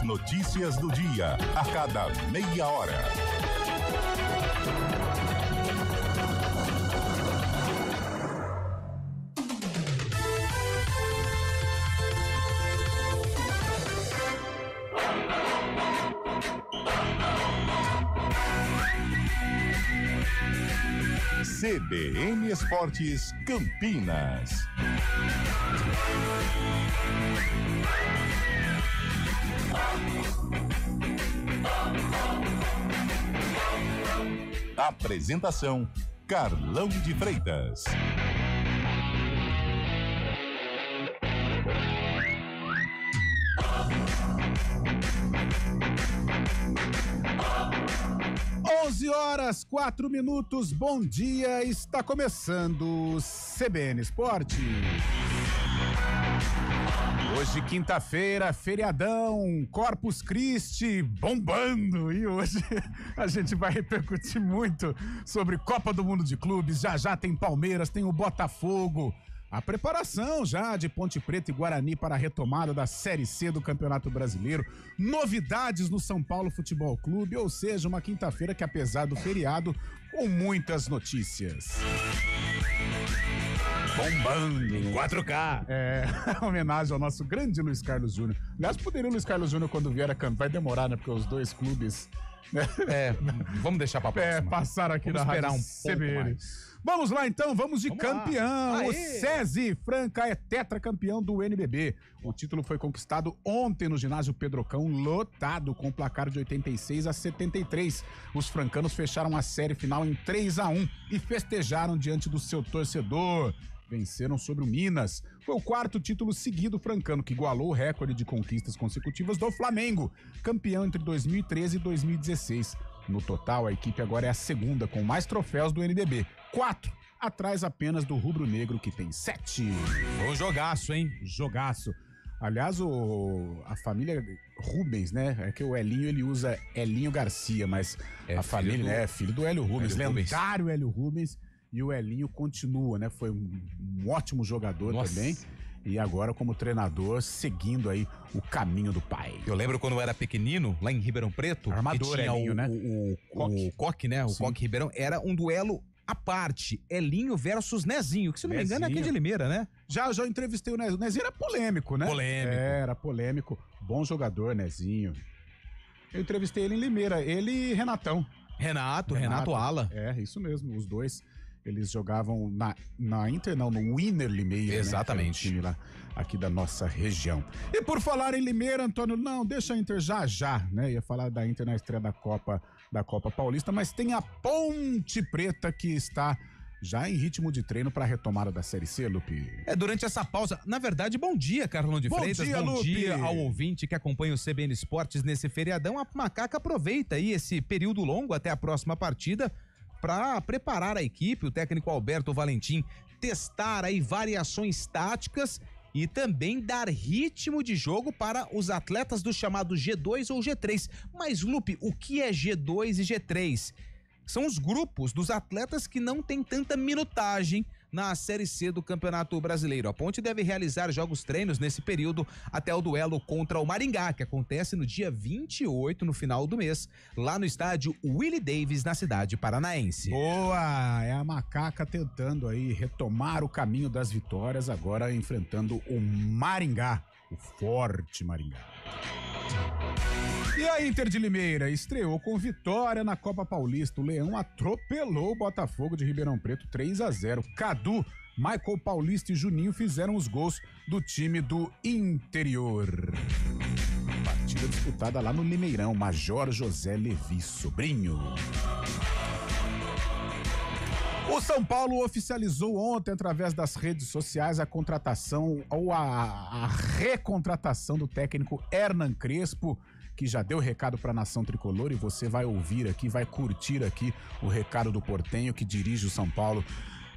notícias do dia, a cada meia hora. CBN Esportes Campinas. Apresentação: Carlão de Freitas. Horas, 4 minutos, bom dia, está começando o CBN Esporte. Hoje, quinta-feira, feriadão, Corpus Christi bombando, e hoje a gente vai repercutir muito sobre Copa do Mundo de Clubes. Já tem Palmeiras, tem o Botafogo. A preparação já de Ponte Preta e Guarani para a retomada da Série C do Campeonato Brasileiro. Novidades no São Paulo Futebol Clube, ou seja, uma quinta-feira que, apesar do feriado, com muitas notícias. Bombando em 4K. Homenagem ao nosso grande Luiz Carlos Júnior. Aliás, poderia o Luiz Carlos Júnior, quando vier a campo, vai demorar, né? Porque os dois clubes... Vamos deixar pra próxima. Passaram aqui na Rádio CBN. Vamos lá então, vamos de campeão. O SESI Franca é tetracampeão do NBB. O título foi conquistado ontem no ginásio Pedrocão, lotado com placar de 86-73. Os francanos fecharam a série final em 3-1 e festejaram diante do seu torcedor. Venceram sobre o Minas. Foi o quarto título seguido francano, que igualou o recorde de conquistas consecutivas do Flamengo, campeão entre 2013 e 2016. No total, a equipe agora é a segunda com mais troféus do NBB, 4, atrás apenas do Rubro Negro, que tem 7. Foi um jogaço, hein? Jogaço. Aliás, a família Rubens, né? É que o Elinho, ele usa Elinho Garcia, mas a família, é filho do Hélio Rubens, lendário Hélio Rubens. E o Elinho continua, né? Foi um ótimo jogador também. E agora, como treinador, seguindo aí o caminho do pai. Eu lembro quando eu era pequenino, lá em Ribeirão Preto, armador tinha Elinho, né? O Coque, né? O Coque Ribeirão. Era um duelo à parte. Elinho versus Nezinho, que se não me engano é aqui de Limeira, né? Já entrevistei o Nezinho. O Nezinho era polêmico, né? Era polêmico. Bom jogador, Nezinho. Eu entrevistei ele em Limeira. Ele e Renatão. Renato Ala. Isso mesmo, os dois. Eles jogavam na Inter, não, no Winner Limeira. Exatamente. Né, time lá, aqui da nossa região. E por falar em Limeira, Antônio, não, deixa a Inter já, né? Ia falar da Inter na estreia da Copa Paulista, mas tem a Ponte Preta que está já em ritmo de treino para a retomada da Série C, Lupe. Durante essa pausa, na verdade, bom dia, Carlão de Freitas. Bom dia ao ouvinte que acompanha o CBN Esportes nesse feriadão. A Macaca aproveita aí esse período longo até a próxima partida para preparar a equipe, o técnico Alberto Valentim testar aí variações táticas e também dar ritmo de jogo para os atletas do chamado G2 ou G3. Mas, Lupe, o que é G2 e G3? São os grupos dos atletas que não têm tanta minutagem na Série C do Campeonato Brasileiro. A Ponte deve realizar jogos treinos nesse período até o duelo contra o Maringá, que acontece no dia 28, no final do mês, lá no estádio Willie Davis, na cidade paranaense. Boa! É a Macaca tentando aí retomar o caminho das vitórias, agora enfrentando o Maringá, o forte Maringá. E a Inter de Limeira estreou com vitória na Copa Paulista. O Leão atropelou o Botafogo de Ribeirão Preto 3-0. Cadu, Michael Paulista e Juninho fizeram os gols do time do interior. Partida disputada lá no Limeirão. Major José Levi Sobrinho. O São Paulo oficializou ontem, através das redes sociais, a contratação ou a recontratação do técnico Hernan Crespo, que já deu recado para a nação tricolor, e você vai ouvir aqui, vai curtir aqui o recado do portenho que dirige o São Paulo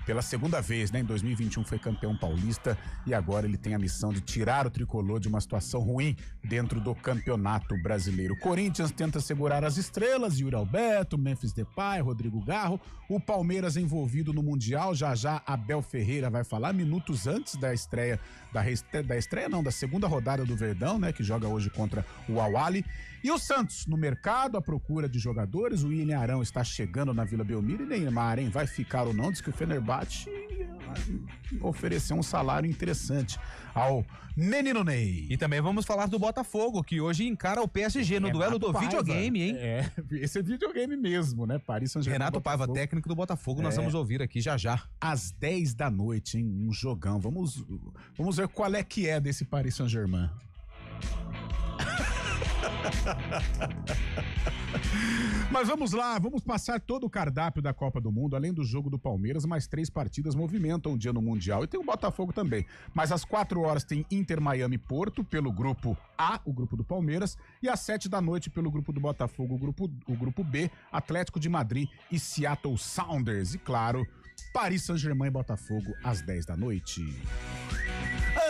pela segunda vez, né? Em 2021 foi campeão paulista e agora ele tem a missão de tirar o tricolor de uma situação ruim dentro do Campeonato Brasileiro. O Corinthians tenta segurar as estrelas, Yuri Alberto, Memphis Depay, Rodrigo Garro. O Palmeiras envolvido no Mundial, já Abel Ferreira vai falar, minutos antes da estreia, da segunda rodada do Verdão, né, que joga hoje contra o Al-Ahly. E o Santos, no mercado, à procura de jogadores, o William Arão está chegando na Vila Belmiro e Neymar, hein, vai ficar ou não? Diz que o Fenerbahçe ofereceu um salário interessante ao menino Ney. E também vamos falar do Botafogo, que hoje encara o PSG no duelo do videogame, hein? Esse é videogame mesmo, né? Paris Saint-Germain. Renato Paiva, técnico do Botafogo, nós vamos ouvir aqui já. Às 10 da noite, hein? Um jogão. Vamos ver qual é que é desse Paris Saint-Germain. Mas vamos lá, vamos passar todo o cardápio da Copa do Mundo, além do jogo do Palmeiras, mais 3 partidas movimentam o dia no Mundial, e tem o Botafogo também. Mas às 4 horas tem Inter Miami Porto, pelo grupo A, o grupo do Palmeiras, e às 7 da noite pelo grupo do Botafogo, o grupo B, Atlético de Madrid e Seattle Sounders. E claro, Paris Saint-Germain e Botafogo às 10 da noite.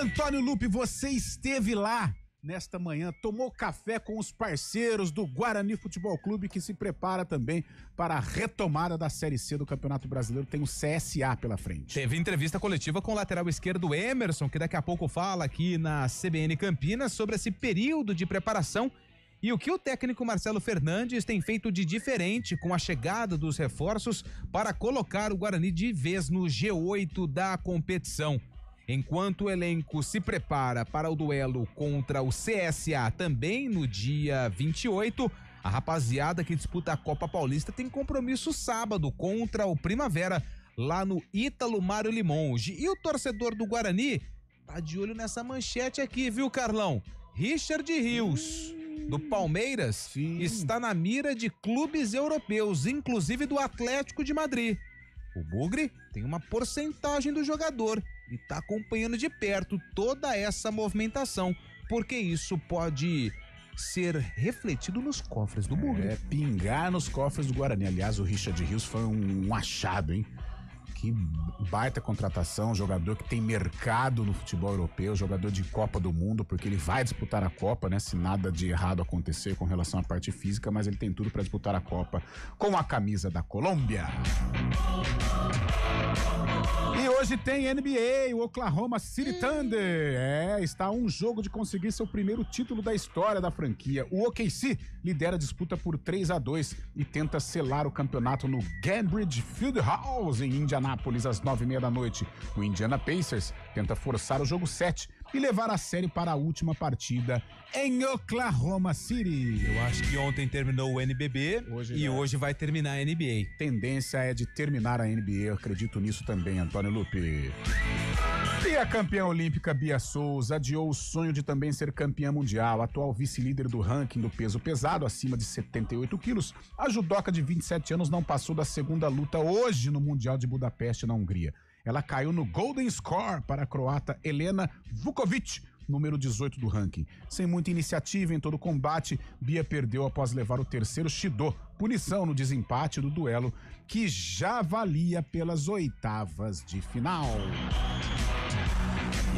Antônio Lupe, você esteve lá nesta manhã, tomou café com os parceiros do Guarani Futebol Clube, que se prepara também para a retomada da Série C do Campeonato Brasileiro. Tem o CSA pela frente. Teve entrevista coletiva com o lateral esquerdo Emerson, que daqui a pouco fala aqui na CBN Campinas sobre esse período de preparação e o que o técnico Marcelo Fernandes tem feito de diferente com a chegada dos reforços para colocar o Guarani de vez no G8 da competição. Enquanto o elenco se prepara para o duelo contra o CSA também no dia 28, a rapaziada que disputa a Copa Paulista tem compromisso sábado contra o Primavera, lá no Ítalo Mário Limonge. E o torcedor do Guarani tá de olho nessa manchete aqui, viu, Carlão? Richard Rios, do Palmeiras, está na mira de clubes europeus, inclusive do Atlético de Madrid. O Bugre tem uma porcentagem do jogador e está acompanhando de perto toda essa movimentação, porque isso pode ser refletido nos cofres do Bugre. Pingar nos cofres do Guarani. Aliás, o Richard Rios foi um achado, hein? Que baita contratação, jogador que tem mercado no futebol europeu, jogador de Copa do Mundo, porque ele vai disputar a Copa, né? Se nada de errado acontecer com relação à parte física, mas ele tem tudo para disputar a Copa com a camisa da Colômbia. E hoje tem NBA, o Oklahoma City Thunder. Está a um jogo de conseguir seu primeiro título da história da franquia. O OKC lidera a disputa por 3-2 e tenta selar o campeonato no Gainbridge Fieldhouse, em Indianápolis, às 9h30 da noite. O Indiana Pacers tenta forçar o jogo 7 e levar a série para a última partida em Oklahoma City. Eu acho que ontem terminou o NBB hoje vai terminar a NBA. Tendência é de terminar a NBA, eu acredito nisso também, Antônio Lupe. E a campeã olímpica Bia Souza adiou o sonho de também ser campeã mundial. Atual vice-líder do ranking do peso pesado, acima de 78 quilos, a judoca de 27 anos não passou da segunda luta hoje no Mundial de Budapeste, na Hungria. Ela caiu no Golden Score para a croata Helena Vukovic, número 18 do ranking. Sem muita iniciativa em todo o combate, Bia perdeu após levar o terceiro Shido, punição no desempate do duelo, que já valia pelas oitavas de final.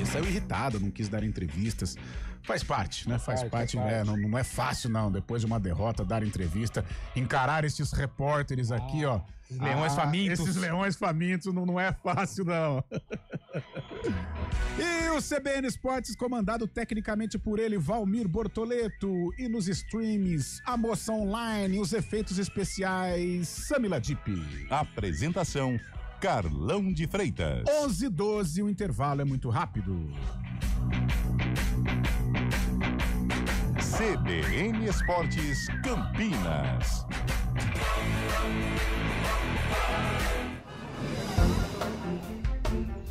E saiu irritado, não quis dar entrevistas. Faz parte, né? Faz parte. Não é fácil, não. Depois de uma derrota, dar entrevista, encarar esses repórteres aqui, ó. Leões famintos. Esses leões famintos não é fácil, não. E o CBN Esportes, comandado tecnicamente por ele, Valmir Bortoleto. E nos streams, a Moça Online, os efeitos especiais, Samila Dipp. Apresentação, Carlão de Freitas. 11h12, o intervalo é muito rápido. CBN Esportes Campinas.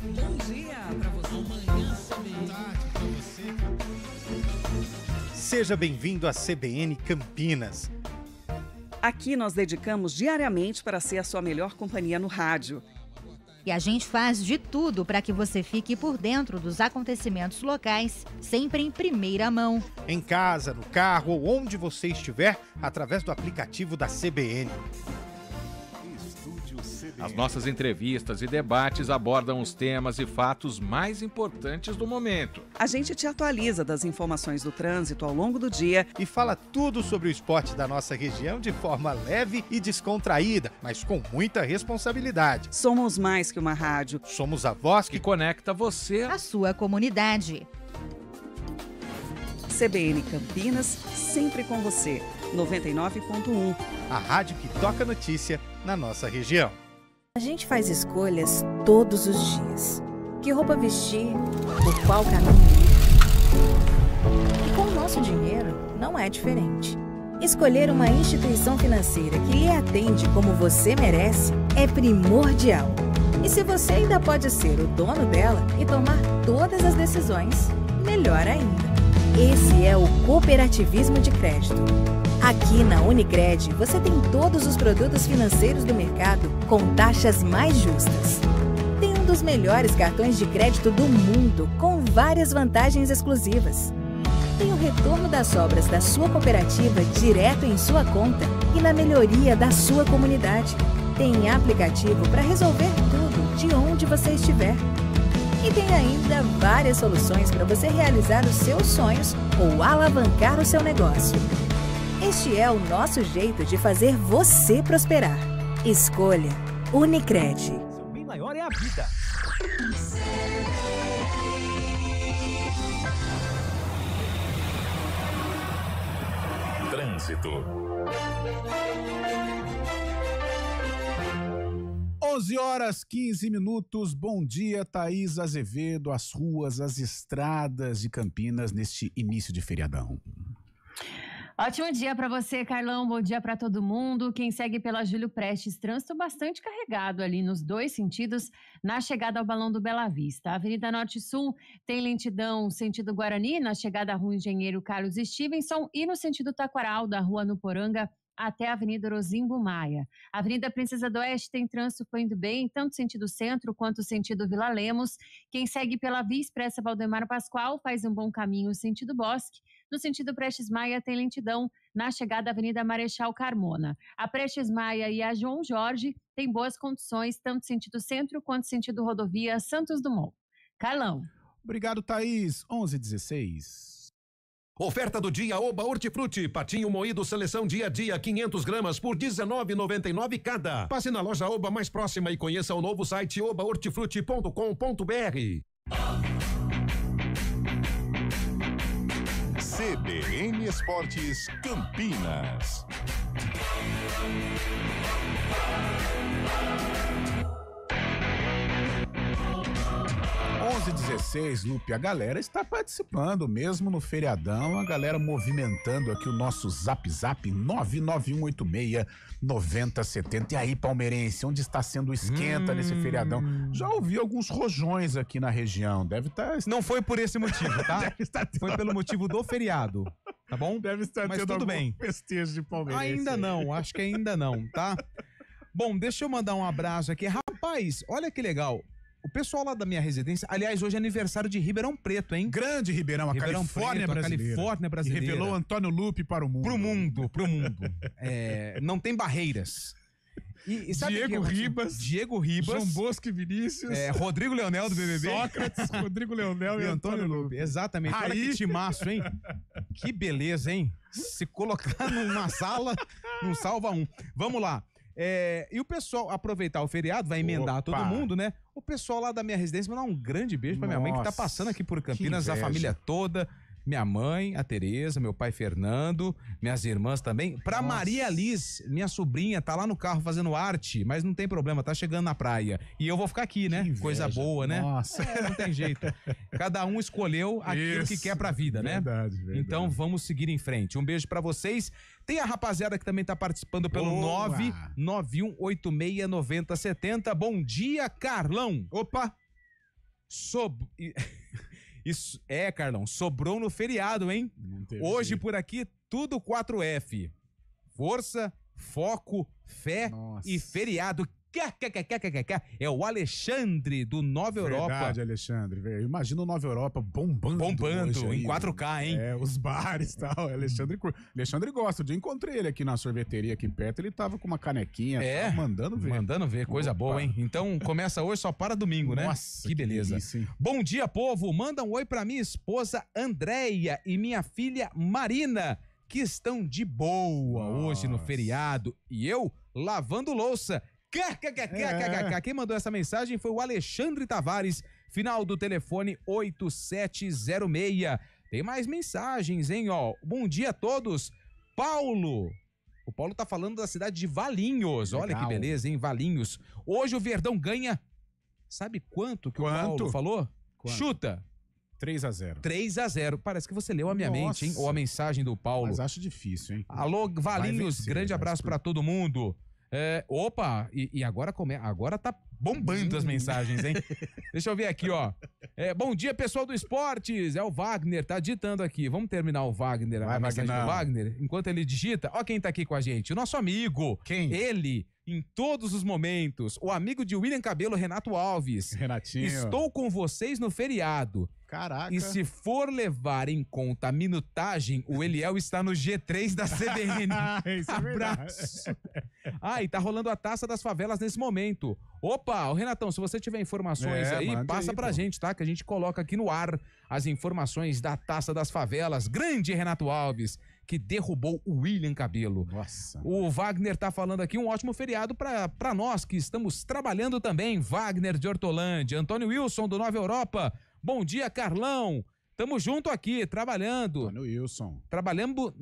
Bom dia pra você. Amanhã, tarde pra você. Seja bem-vindo à CBN Campinas. Aqui nós dedicamos diariamente para ser a sua melhor companhia no rádio. E a gente faz de tudo para que você fique por dentro dos acontecimentos locais, sempre em primeira mão. Em casa, no carro ou onde você estiver, através do aplicativo da CBN. Estúdio CBN. As nossas entrevistas e debates abordam os temas e fatos mais importantes do momento. A gente te atualiza das informações do trânsito ao longo do dia e fala tudo sobre o esporte da nossa região de forma leve e descontraída, mas com muita responsabilidade. Somos mais que uma rádio. Somos a voz que conecta você à sua comunidade. CBN Campinas, sempre com você. 99.1. A rádio que toca notícia na nossa região. A gente faz escolhas todos os dias. Que roupa vestir, por qual caminho ir. E com o nosso dinheiro não é diferente. Escolher uma instituição financeira que lhe atende como você merece é primordial. E se você ainda pode ser o dono dela e tomar todas as decisões, melhor ainda. Esse é o cooperativismo de crédito. Aqui na Unicred, você tem todos os produtos financeiros do mercado com taxas mais justas. Tem um dos melhores cartões de crédito do mundo, com várias vantagens exclusivas. Tem o retorno das sobras da sua cooperativa direto em sua conta e na melhoria da sua comunidade. Tem aplicativo para resolver tudo de onde você estiver. E tem ainda várias soluções para você realizar os seus sonhos ou alavancar o seu negócio. Este é o nosso jeito de fazer você prosperar. Escolha Unicred. O bem maior é a vida. Trânsito. 11h15. Bom dia, Thaís Azevedo. As ruas, as estradas de Campinas neste início de feriadão. Ótimo dia para você, Carlão. Bom dia para todo mundo. Quem segue pela Júlio Prestes, trânsito bastante carregado ali nos dois sentidos, na chegada ao Balão do Bela Vista. A Avenida Norte-Sul tem lentidão sentido Guarani, na chegada à Rua Engenheiro Carlos Stevenson, e no sentido Taquaral, da Rua Nuporanga até a Avenida Orozimbo Maia. A Avenida Princesa do Oeste tem trânsito fluindo bem, tanto sentido centro quanto sentido Vila Lemos. Quem segue pela Via Expressa Valdemar Pascoal faz um bom caminho sentido Bosque. No sentido Prestes Maia tem lentidão na chegada à Avenida Marechal Carmona. A Prestes Maia e a João Jorge têm boas condições, tanto sentido centro quanto sentido rodovia Santos Dumont. Carlão. Obrigado, Thaís. 11h16. Oferta do dia Oba Hortifruti, patinho moído seleção dia a dia, 500 gramas por R$19,99 cada. Passe na loja Oba mais próxima e conheça o novo site obahortifruti.com.br. CBN Esportes Campinas. 11h16, Lupe, a galera está participando mesmo no feriadão, a galera movimentando aqui o nosso Zap 99186-9070. E aí, palmeirense, onde está sendo o esquenta nesse feriadão? Já ouvi alguns rojões aqui na região, deve estar... Não foi por esse motivo, tá? Foi pelo motivo do feriado, tá bom? Deve estar mas tendo tudo bem. Festejo de palmeirense. Ainda não, acho que ainda não, tá? Bom, deixa eu mandar um abraço aqui. Rapaz, olha que legal. O pessoal lá da minha residência, aliás, hoje é aniversário de Ribeirão Preto, hein? Grande Ribeirão, a Califórnia brasileira. Califórnia brasileira. E revelou Antônio Lupe para o mundo. Pro mundo. Não tem barreiras. E sabe Diego Ribas, João Bosco e Vinícius, Rodrigo Leonel do BBB, Sócrates, Rodrigo Leonel e Antônio Lupe. Exatamente. Olha que timaço, hein? Que beleza, hein? Se colocar numa sala, não salva um. Vamos lá. E o pessoal aproveitar o feriado, vai emendar todo mundo, né? O pessoal lá da minha residência mandar um grande beijo pra minha mãe que tá passando aqui por Campinas, a família toda. Minha mãe, a Tereza, meu pai Fernando, minhas irmãs também. Pra Maria Liz, minha sobrinha, tá lá no carro fazendo arte, mas não tem problema, tá chegando na praia. E eu vou ficar aqui, né? Coisa boa, né? Nossa. Não tem jeito. Cada um escolheu aquilo que quer pra vida, né? Verdade. Então vamos seguir em frente. Um beijo pra vocês. Tem a rapaziada que também tá participando pelo 991869070. Bom dia, Carlão. Opa! Isso Carlão, sobrou no feriado, hein? Hoje por aqui, tudo 4F. Força, foco, fé e feriado. É o Alexandre do Nova Europa. Verdade, Alexandre. Imagina o Nova Europa bombando em 4K, hein? Os bares e tal. Alexandre gosta. Eu encontrei ele aqui na sorveteria aqui perto. Ele tava com uma canequinha. Mandando ver. Mandando ver, coisa boa, hein? Então começa hoje, só para domingo, né? Nossa, que beleza. Delícia, bom dia, povo. Manda um oi pra minha esposa Andréia e minha filha Marina, que estão de boa hoje no feriado. E eu lavando louça. Quem mandou essa mensagem foi o Alexandre Tavares, final do telefone 8706. Tem mais mensagens, hein, ó. Bom dia a todos. Paulo. O Paulo tá falando da cidade de Valinhos. Legal. Olha que beleza, hein, Valinhos. Hoje o Verdão ganha. Sabe quanto que o Paulo falou? Chuta. 3-0. 3-0. Parece que você leu a minha mente, hein? Ou a mensagem do Paulo. Mas acho difícil, hein? Alô, Valinhos, grande abraço pra todo mundo. E agora tá bombando as mensagens, hein? Deixa eu ver aqui, ó. Bom dia, pessoal do Esportes. É o Wagner, tá digitando aqui. Vamos terminar o Wagner, a mensagem do Wagner, enquanto ele digita. Ó quem tá aqui com a gente, o nosso amigo. Quem? Ele, em todos os momentos, o amigo de William Cabelo, Renato Alves. Renatinho. Estou com vocês no feriado. Caraca. E se for levar em conta a minutagem, o Eliel está no G3 da CBN. Isso Abraço. E tá rolando a Taça das Favelas nesse momento. Opa, Renatão, se você tiver informações aí, passa pra gente, tá? Que a gente coloca aqui no ar as informações da Taça das Favelas. Grande Renato Alves, que derrubou o William Cabelo. Nossa. O Wagner tá falando aqui, um ótimo feriado pra nós que estamos trabalhando também. Wagner de Hortolândia, Antônio Wilson do Nova Europa. Bom dia, Carlão. Tamo junto aqui, trabalhando. Antônio Wilson. Trabalhando,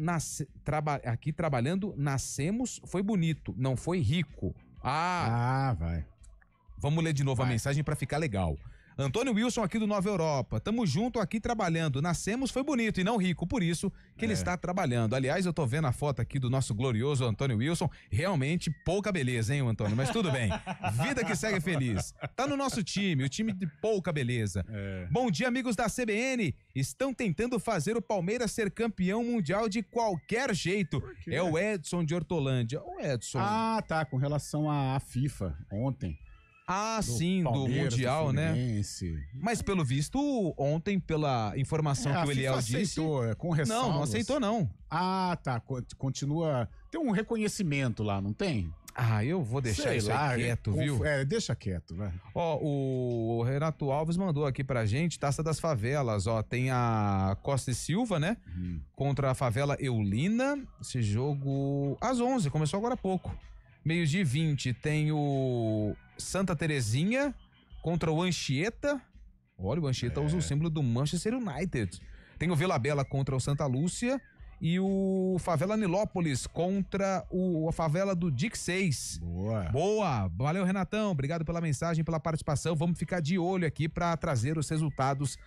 nascemos, foi bonito, não foi rico. Vai. Vamos ler de novo a mensagem pra ficar legal. Antônio Wilson aqui do Nova Europa. Tamo junto aqui trabalhando. Nascemos foi bonito e não rico, por isso que ele está trabalhando. Aliás, eu tô vendo a foto aqui do nosso glorioso Antônio Wilson. Realmente pouca beleza, hein, Antônio? Mas tudo bem. Vida que segue feliz. Tá no nosso time, o time de pouca beleza. Bom dia, amigos da CBN. Estão tentando fazer o Palmeiras ser campeão mundial de qualquer jeito. É o Edson de Hortolândia. O Edson. Tá. Com relação à FIFA, ontem. Sim, do Mundial, né? Mas pelo visto, ontem, pela informação que o Eliel disse... com ressalvas. Não aceitou não. Tá. Continua... Tem um reconhecimento lá, não tem? Eu vou deixar isso aí quieto, viu? Deixa quieto, vai. O Renato Alves mandou aqui pra gente, Taça das Favelas, tem a Costa e Silva, né? Contra a favela Eulina, esse jogo às 11, começou agora há pouco. 12h20 tem o Santa Terezinha contra o Anchieta. Olha, o Anchieta usa o símbolo do Manchester United. Tem o Vila Bela contra o Santa Lúcia e o Favela Nilópolis contra a favela do Dic 6. Boa. Valeu, Renatão. Obrigado pela mensagem, pela participação. Vamos ficar de olho aqui para trazer os resultados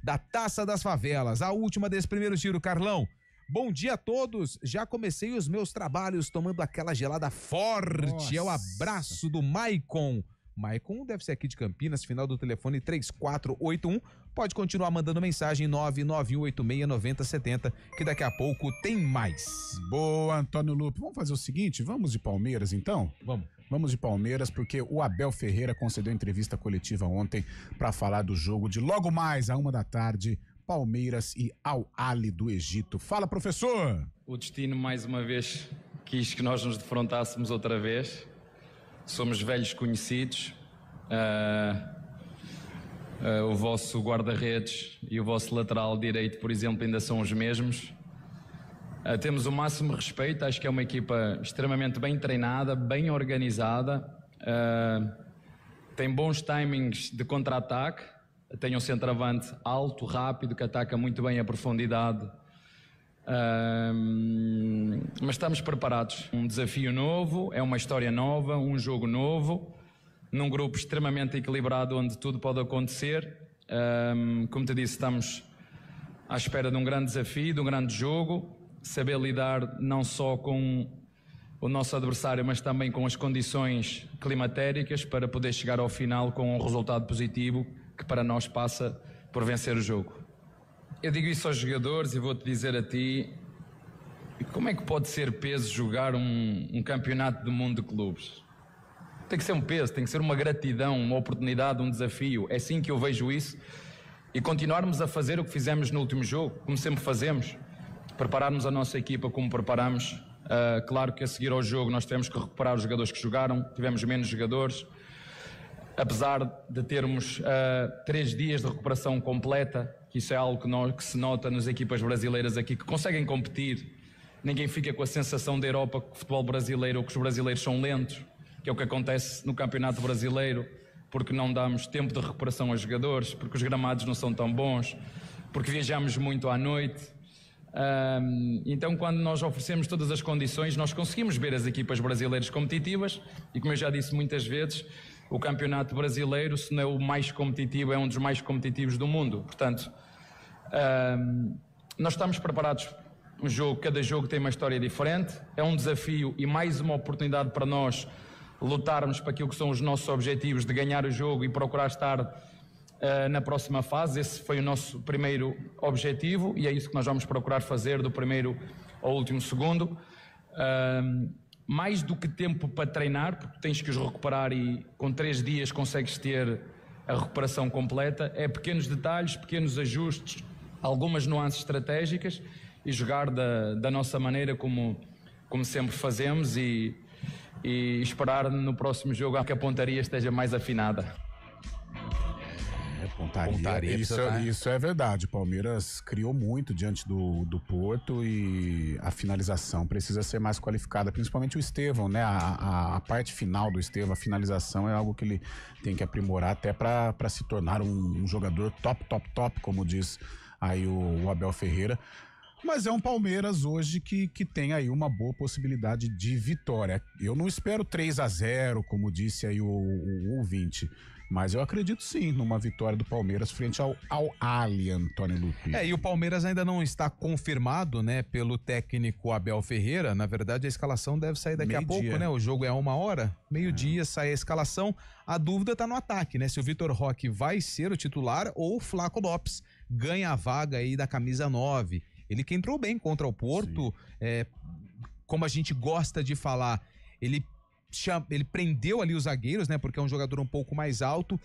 da Taça das Favelas. A última desse primeiro giro, Carlão. Bom dia a todos, já comecei os meus trabalhos tomando aquela gelada forte. É o abraço do Maicon. Maicon deve ser aqui de Campinas, final do telefone 3481. Pode continuar mandando mensagem 991869070, que daqui a pouco tem mais. Boa, Antônio Lupe. Vamos fazer o seguinte, vamos de Palmeiras então? Vamos de Palmeiras, porque o Abel Ferreira concedeu entrevista coletiva ontem para falar do jogo de logo mais à 13h, Palmeiras e Al-Ahly do Egito. Fala, professor! O destino, mais uma vez, quis que nós nos defrontássemos outra vez. Somos velhos conhecidos. O vosso guarda-redes e o vosso lateral direito, por exemplo, ainda são os mesmos. Temos o máximo respeito. Acho que é uma equipa extremamente bem treinada, bem organizada. Tem bons timings de contra-ataque. Tem um centroavante alto, rápido, que ataca muito bem a profundidade. Mas estamos preparados. Um desafio novo, é uma história nova, um jogo novo, num grupo extremamente equilibrado onde tudo pode acontecer. Como te disse, estamos à espera de um grande desafio, de um grande jogo, saber lidar não só com o nosso adversário, mas também com as condições climatéricas para poder chegar ao final com um resultado positivo que para nós passa por vencer o jogo. Eu digo isso aos jogadores e vou-te dizer a ti, como é que pode ser peso jogar um campeonato do mundo de clubes? tem que ser um peso, tem que ser uma gratidão, uma oportunidade, um desafio. É assim que eu vejo isso. E continuarmos a fazer o que fizemos no último jogo, como sempre fazemos. Prepararmos a nossa equipa como preparamos. Claro que a seguir ao jogo nós tivemos que recuperar os jogadores que jogaram, tivemos menos jogadores. Apesar de termos 3 dias de recuperação completa, que isso é algo que se nota nas equipas brasileiras aqui, que conseguem competir. Ninguém fica com a sensação da Europa que o futebol brasileiro ou que os brasileiros são lentos, que é o que acontece no Campeonato Brasileiro, porque não damos tempo de recuperação aos jogadores, porque os gramados não são tão bons, porque viajamos muito à noite. Então, quando nós oferecemos todas as condições, nós conseguimos ver as equipas brasileiras competitivas e, como eu já disse muitas vezes, o Campeonato Brasileiro, se não é o mais competitivo, é um dos mais competitivos do mundo. Portanto, nós estamos preparados. Cada jogo tem uma história diferente, é um desafio e mais uma oportunidade para nós lutarmos para aquilo que são os nossos objetivos de ganhar o jogo e procurar estar na próxima fase. Esse foi o nosso primeiro objetivo e é isso que nós vamos procurar fazer do primeiro ao último segundo. Mais do que tempo para treinar, porque tens que os recuperar e com 3 dias consegues ter a recuperação completa, é pequenos detalhes, pequenos ajustes, algumas nuances estratégicas e jogar da nossa maneira como sempre fazemos e esperar no próximo jogo que a pontaria esteja mais afinada. Pontaria. Isso é verdade. O Palmeiras criou muito diante do Porto e a finalização precisa ser mais qualificada, principalmente o Estevão, né? A parte final do Estevão, a finalização é algo que ele tem que aprimorar até para se tornar um jogador top, como diz aí o Abel Ferreira. Mas é um Palmeiras hoje que tem aí uma boa possibilidade de vitória. Eu não espero 3-0, como disse aí o ouvinte, mas eu acredito sim numa vitória do Palmeiras frente ao Ali, Antônio Lupi. E o Palmeiras ainda não está confirmado, né, pelo técnico Abel Ferreira. Na verdade, a escalação deve sair daqui a pouco, né? O jogo é 1h, meio-dia sai a escalação. A dúvida tá no ataque, né? Se o Vitor Roque vai ser o titular ou o Flaco Lopes ganha a vaga aí da camisa 9. Ele que entrou bem contra o Porto, como a gente gosta de falar, ele prendeu ali os zagueiros, né? Porque é um jogador um pouco mais alto.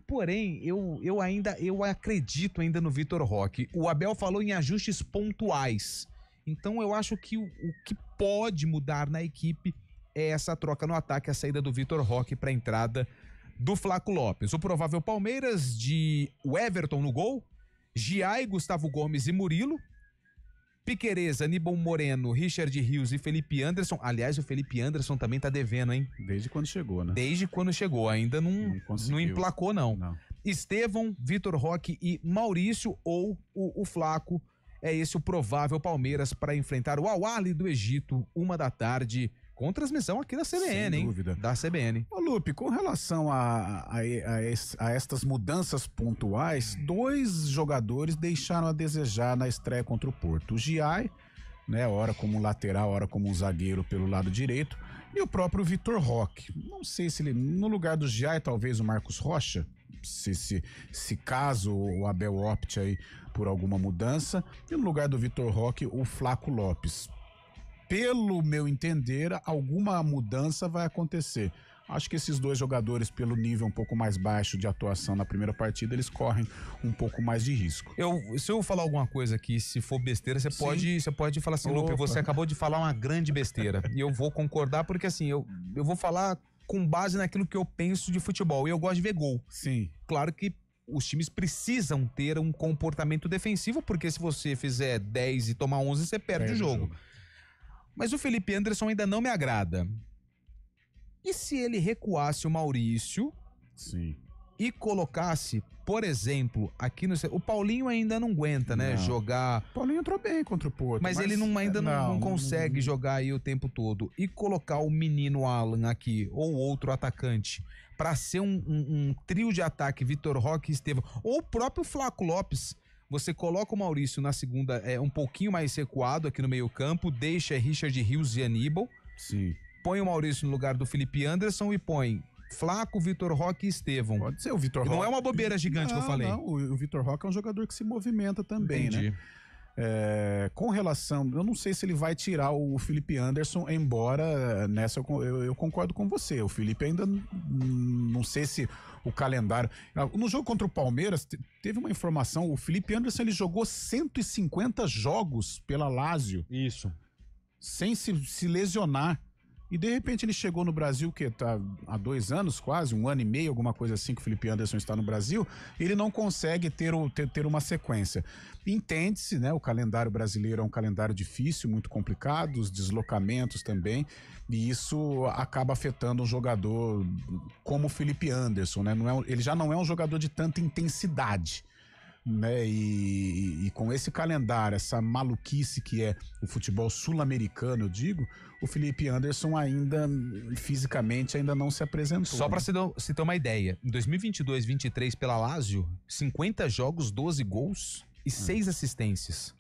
Porém, eu acredito ainda no Vitor Roque. O Abel falou em ajustes pontuais. Então eu acho que o que pode mudar na equipe é essa troca no ataque, a saída do Vitor Roque para a entrada do Flaco Lopes. O provável Palmeiras de Everton no gol, Giai, Gustavo Gomes e Murilo. Piquerez, Aníbal Moreno, Richard Rios e Felipe Anderson. Aliás, o Felipe Anderson também tá devendo, hein? Desde quando chegou, né? Desde quando chegou, ainda não emplacou, não. Estevão, Vitor Roque e Maurício ou o Flaco. É esse o provável Palmeiras para enfrentar o Al Ahly do Egito, 1h, com transmissão aqui da CBN, sem dúvida. Hein? Da CBN. Ô Lupe, com relação a estas mudanças pontuais, 2 jogadores deixaram a desejar na estreia contra o Porto. O Giai, né, ora como lateral, ora como um zagueiro pelo lado direito, e o próprio Vitor Roque. Não sei se ele, no lugar do Giai, talvez o Marcos Rocha, se caso o Abel opte aí por alguma mudança, e no lugar do Vitor Roque, o Flaco Lopes. Pelo meu entender, alguma mudança vai acontecer. Acho que esses 2 jogadores, pelo nível um pouco mais baixo de atuação na primeira partida, eles correm um pouco mais de risco. Se eu falar alguma coisa aqui, se for besteira, você pode falar assim, Lupe, você acabou de falar uma grande besteira. E eu vou concordar porque assim, eu vou falar com base naquilo que eu penso de futebol. E eu gosto de ver gol. Sim. Claro que os times precisam ter um comportamento defensivo, porque se você fizer 10 e tomar 11, você perde o jogo. Mas o Felipe Anderson ainda não me agrada. E se ele recuasse o Maurício e colocasse, por exemplo, aqui no... O Paulinho ainda não aguenta, né? Jogar... O Paulinho entrou bem contra o Porto. Mas ele ainda não consegue jogar aí o tempo todo. E colocar o menino Alan aqui, ou outro atacante, para ser um trio de ataque, Vitor Roque e Estevão, ou o próprio Flaco Lopes. Você coloca o Maurício na segunda, um pouquinho mais recuado aqui no meio campo, deixa Richard Rios e Aníbal. Sim. Põe o Maurício no lugar do Felipe Anderson e põe Flaco, Vitor Roque e Estevão. Pode ser o Vitor Roque. Não é uma bobeira gigante que eu falei. Não, o Vitor Roque é um jogador que se movimenta também, né? Com relação, eu não sei se ele vai tirar o Felipe Anderson, embora nessa eu concordo com você. O Felipe ainda não sei se o calendário. No jogo contra o Palmeiras, teve uma informação: o Felipe Anderson ele jogou 150 jogos pela Lazio. Isso. Sem se lesionar. E de repente ele chegou no Brasil, que tá há 2 anos quase, 1 ano e meio, alguma coisa assim que o Felipe Anderson está no Brasil, ele não consegue ter uma sequência. Entende-se, né? O calendário brasileiro é um calendário difícil, muito complicado, os deslocamentos também, e isso acaba afetando um jogador como o Felipe Anderson, né? Ele já não é um jogador de tanta intensidade, né? E com esse calendário, essa maluquice que é o futebol sul-americano, eu digo, o Felipe Anderson ainda fisicamente ainda não se apresentou. Só para se ter uma ideia, em 2022-23 pela Lazio, 50 jogos, 12 gols e 6 assistências.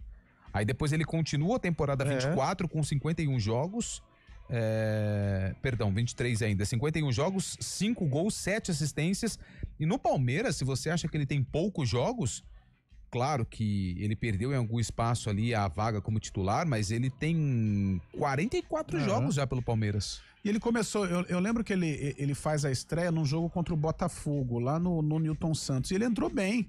Aí depois ele continua a temporada 24 com 51 jogos, 23 ainda, 51 jogos, 5 gols, 7 assistências. E no Palmeiras, se você acha que ele tem poucos jogos, claro que ele perdeu em algum espaço ali a vaga como titular, mas ele tem 44 jogos já pelo Palmeiras. E ele começou, eu lembro que ele faz a estreia num jogo contra o Botafogo, lá no Newton Santos, e ele entrou bem,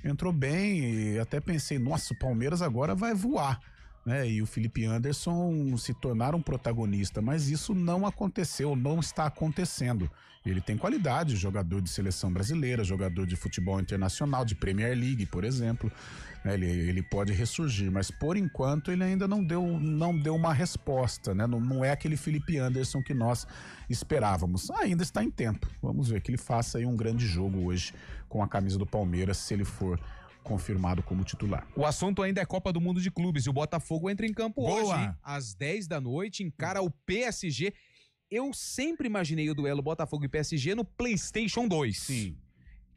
e até pensei, nossa, o Palmeiras agora vai voar, né? E o Felipe Anderson se tornar um protagonista, mas isso não aconteceu, não está acontecendo. Ele tem qualidade, jogador de seleção brasileira, jogador de futebol internacional, de Premier League, por exemplo, né? Ele pode ressurgir, mas por enquanto ele ainda não deu uma resposta, né? Não é aquele Felipe Anderson que nós esperávamos. Ainda está em tempo, vamos ver que ele faça aí um grande jogo hoje com a camisa do Palmeiras, se ele for confirmado como titular. O assunto ainda é Copa do Mundo de Clubes e o Botafogo entra em campo hoje, hein? Às 10 da noite, encara o PSG. Eu sempre imaginei o duelo Botafogo e PSG no PlayStation 2. Sim.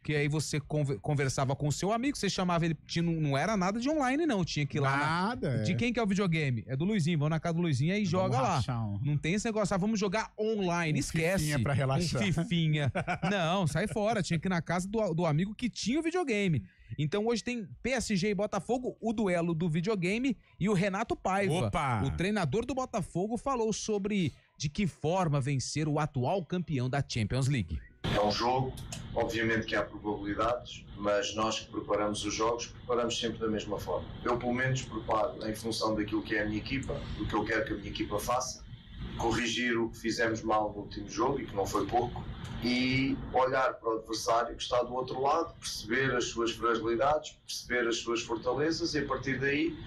Que aí você conversava com o seu amigo, você chamava ele, não era nada de online não, tinha que ir lá. Nada. De quem que é o videogame? É do Luizinho, vamos na casa do Luizinho e joga lá. Rachar. Não tem esse negócio, vamos jogar online, esquece. Fifinha pra relaxar. Fifinha. Não, sai fora, tinha que ir na casa do amigo que tinha o videogame. Então hoje tem PSG e Botafogo, o duelo do videogame, e o Renato Paiva, o treinador do Botafogo, falou sobre de que forma vencer o atual campeão da Champions League. É um jogo, obviamente que há probabilidades, mas nós que preparamos os jogos, preparamos sempre da mesma forma. Eu pelo menos preparo em função daquilo que é a minha equipa, do que eu quero que a minha equipa faça, corrigir o que fizemos mal no último jogo, e que não foi pouco, e olhar para o adversário que está do outro lado, perceber as suas fragilidades, perceber as suas fortalezas e a partir daí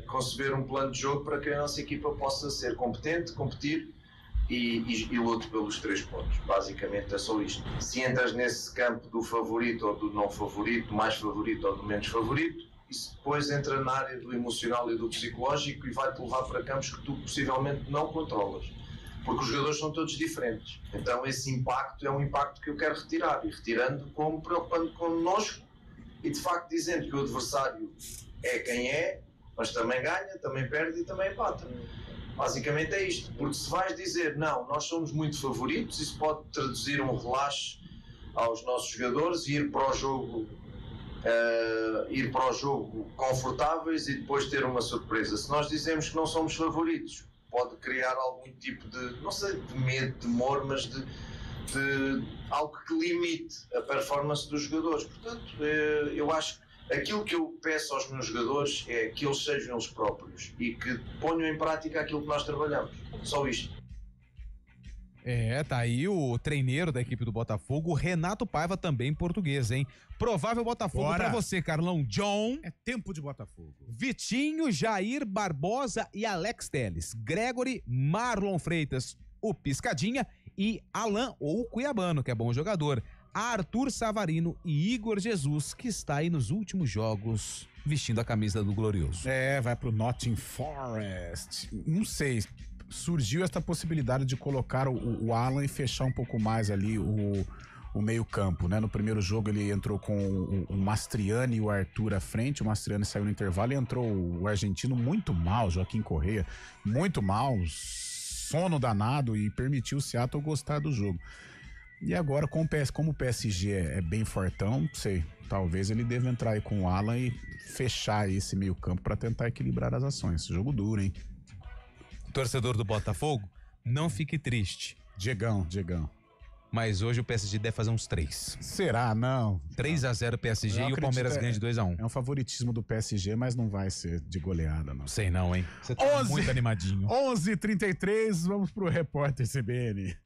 conceber um plano de jogo para que a nossa equipa possa ser competente, competir e lute pelos 3 pontos. Basicamente é só isto. Se entras nesse campo do favorito ou do não favorito, do mais favorito ou do menos favorito, isso depois entra na área do emocional e do psicológico e vai-te levar para campos que tu possivelmente não controlas. Porque os jogadores são todos diferentes. Então esse impacto é um impacto que eu quero retirar. E retirando como preocupando connosco e de facto dizendo que o adversário é quem é, mas também ganha, também perde e também empata. Basicamente é isto. Porque se vais dizer, não, nós somos muito favoritos, isso pode traduzir um relaxo aos nossos jogadores e ir para o jogo confortáveis e depois ter uma surpresa. Se nós dizemos que não somos favoritos, pode criar algum tipo de, não sei, de medo, de temor, mas de algo que limite a performance dos jogadores. Portanto, eu acho que aquilo que eu peço aos meus jogadores é que eles sejam eles próprios e que ponham em prática aquilo que nós trabalhamos. Só isto. Tá aí o treineiro da equipe do Botafogo, Renato Paiva, também português, hein? Provável Botafogo pra você, Carlão. John. É tempo de Botafogo. Vitinho, Jair Barbosa e Alex Telles. Gregory, Marlon Freitas, o Piscadinha e Alan, ou o Cuiabano, que é bom jogador. Arthur Savarino e Igor Jesus, que está aí nos últimos jogos vestindo a camisa do Glorioso. Vai pro Nottingham Forest. Não sei, surgiu essa possibilidade de colocar o Alan e fechar um pouco mais ali o meio campo, né? No primeiro jogo ele entrou com o Mastriani e o Arthur à frente, o Mastriani saiu no intervalo e entrou o argentino muito mal, Joaquim Correa, muito mal, sono danado, e permitiu o Seattle gostar do jogo. E agora, como o PSG é bem fortão, não sei, talvez ele deva entrar aí com o Alan e fechar esse meio campo pra tentar equilibrar as ações. Esse jogo duro, hein? Torcedor do Botafogo, não fique triste. Diegão. Mas hoje o PSG deve fazer uns 3. Será? Não. 3-0 PSG e o Palmeiras ganha de 2-1. É um favoritismo do PSG, mas não vai ser de goleada, não. Sei não, hein? Você tá muito animadinho. 11h33, vamos pro Repórter CBN.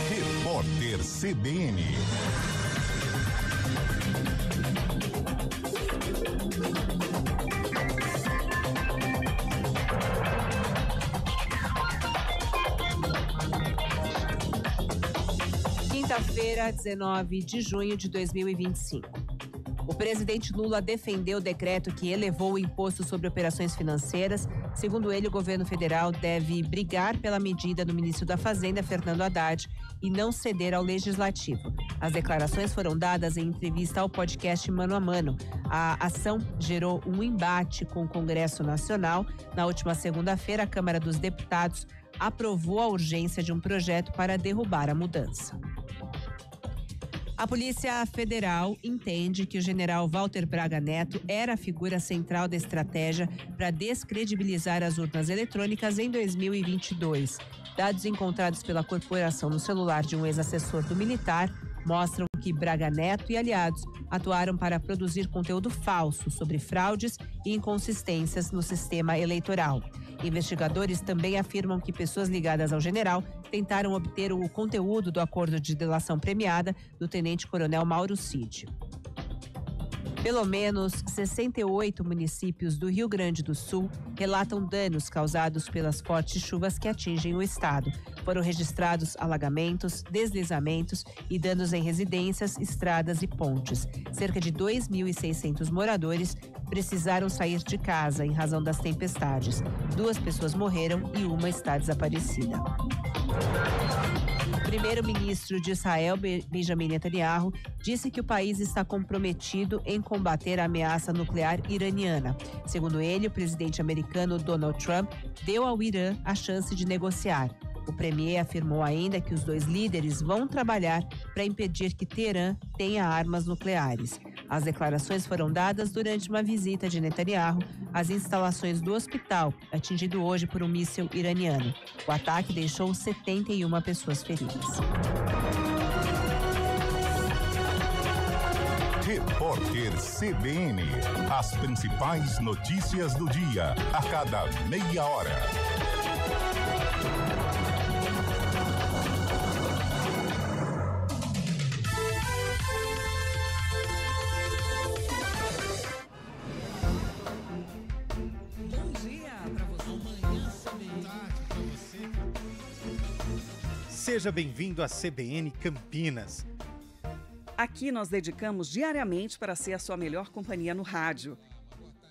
Repórter CBN. Quinta-feira, 19 de junho de 2025. O presidente Lula defendeu o decreto que elevou o imposto sobre operações financeiras. Segundo ele, o governo federal deve brigar pela medida do ministro da Fazenda, Fernando Haddad, e não ceder ao legislativo. As declarações foram dadas em entrevista ao podcast Mano a Mano. A ação gerou um embate com o Congresso Nacional. Na última segunda-feira, a Câmara dos Deputados aprovou a urgência de um projeto para derrubar a mudança. A Polícia Federal entende que o general Walter Braga Neto era a figura central da estratégia para descredibilizar as urnas eletrônicas em 2022. Dados encontrados pela corporação no celular de um ex-assessor do militar mostram que Braga Neto e aliados atuaram para produzir conteúdo falso sobre fraudes e inconsistências no sistema eleitoral. Investigadores também afirmam que pessoas ligadas ao general tentaram obter o conteúdo do acordo de delação premiada do tenente-coronel Mauro Cid. Pelo menos 68 municípios do Rio Grande do Sul relatam danos causados pelas fortes chuvas que atingem o estado. Foram registrados alagamentos, deslizamentos e danos em residências, estradas e pontes. Cerca de 2.600 moradores precisaram sair de casa em razão das tempestades. 2 pessoas morreram e uma está desaparecida. O primeiro-ministro de Israel, Benjamin Netanyahu, disse que o país está comprometido em combater a ameaça nuclear iraniana. Segundo ele, o presidente americano Donald Trump deu ao Irã a chance de negociar. O premier afirmou ainda que os dois líderes vão trabalhar para impedir que Teherã tenha armas nucleares. As declarações foram dadas durante uma visita de Netanyahu às instalações do hospital, atingido hoje por um míssil iraniano. O ataque deixou 71 pessoas feridas. Repórter CBN. As principais notícias do dia, a cada meia hora. Seja bem-vindo à CBN Campinas. Aqui nós dedicamos diariamente para ser a sua melhor companhia no rádio.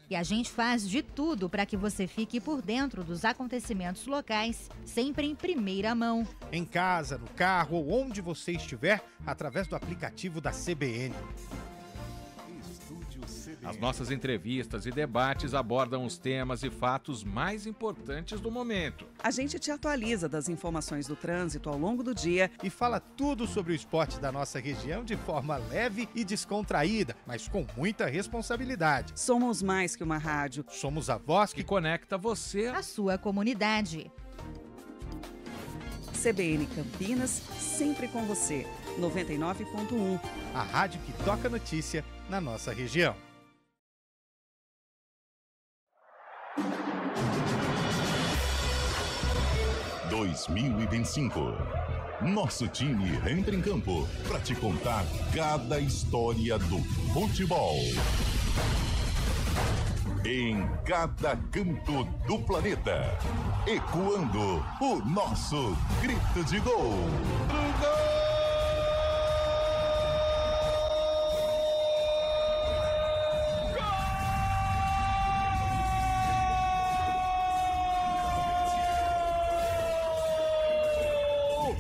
E a gente faz de tudo para que você fique por dentro dos acontecimentos locais, sempre em primeira mão. Em casa, no carro ou onde você estiver, através do aplicativo da CBN. As nossas entrevistas e debates abordam os temas e fatos mais importantes do momento. A gente te atualiza das informações do trânsito ao longo do dia e fala tudo sobre o esporte da nossa região de forma leve e descontraída, mas com muita responsabilidade. Somos mais que uma rádio. Somos a voz que conecta você à sua comunidade. CBN Campinas, sempre com você. 99.1. A rádio que toca notícia na nossa região. em 2025. Nosso time entra em campo para te contar cada história do futebol. Em cada canto do planeta, ecoando o nosso grito de gol. Gol!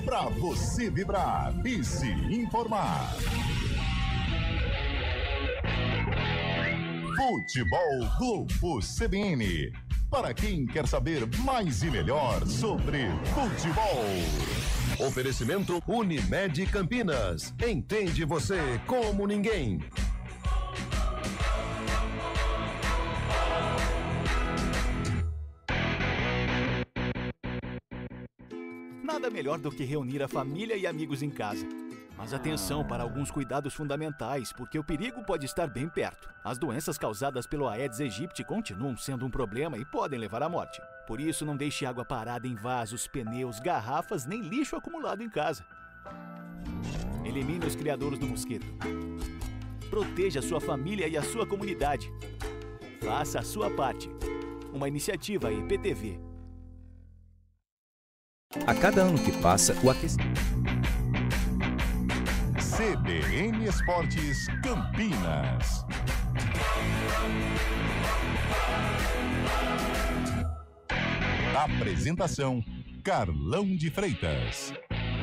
Para você vibrar e se informar. Futebol Globo CBN. Para quem quer saber mais e melhor sobre futebol. Oferecimento Unimed Campinas. Entende você como ninguém. Nada melhor do que reunir a família e amigos em casa. Mas atenção para alguns cuidados fundamentais, porque o perigo pode estar bem perto. As doenças causadas pelo Aedes aegypti continuam sendo um problema e podem levar à morte. Por isso, não deixe água parada em vasos, pneus, garrafas, nem lixo acumulado em casa. Elimine os criadouros do mosquito. Proteja a sua família e a sua comunidade. Faça a sua parte. Uma iniciativa IPTV. A cada ano que passa, o aquecimento... CBN Esportes Campinas. Apresentação: Carlão de Freitas.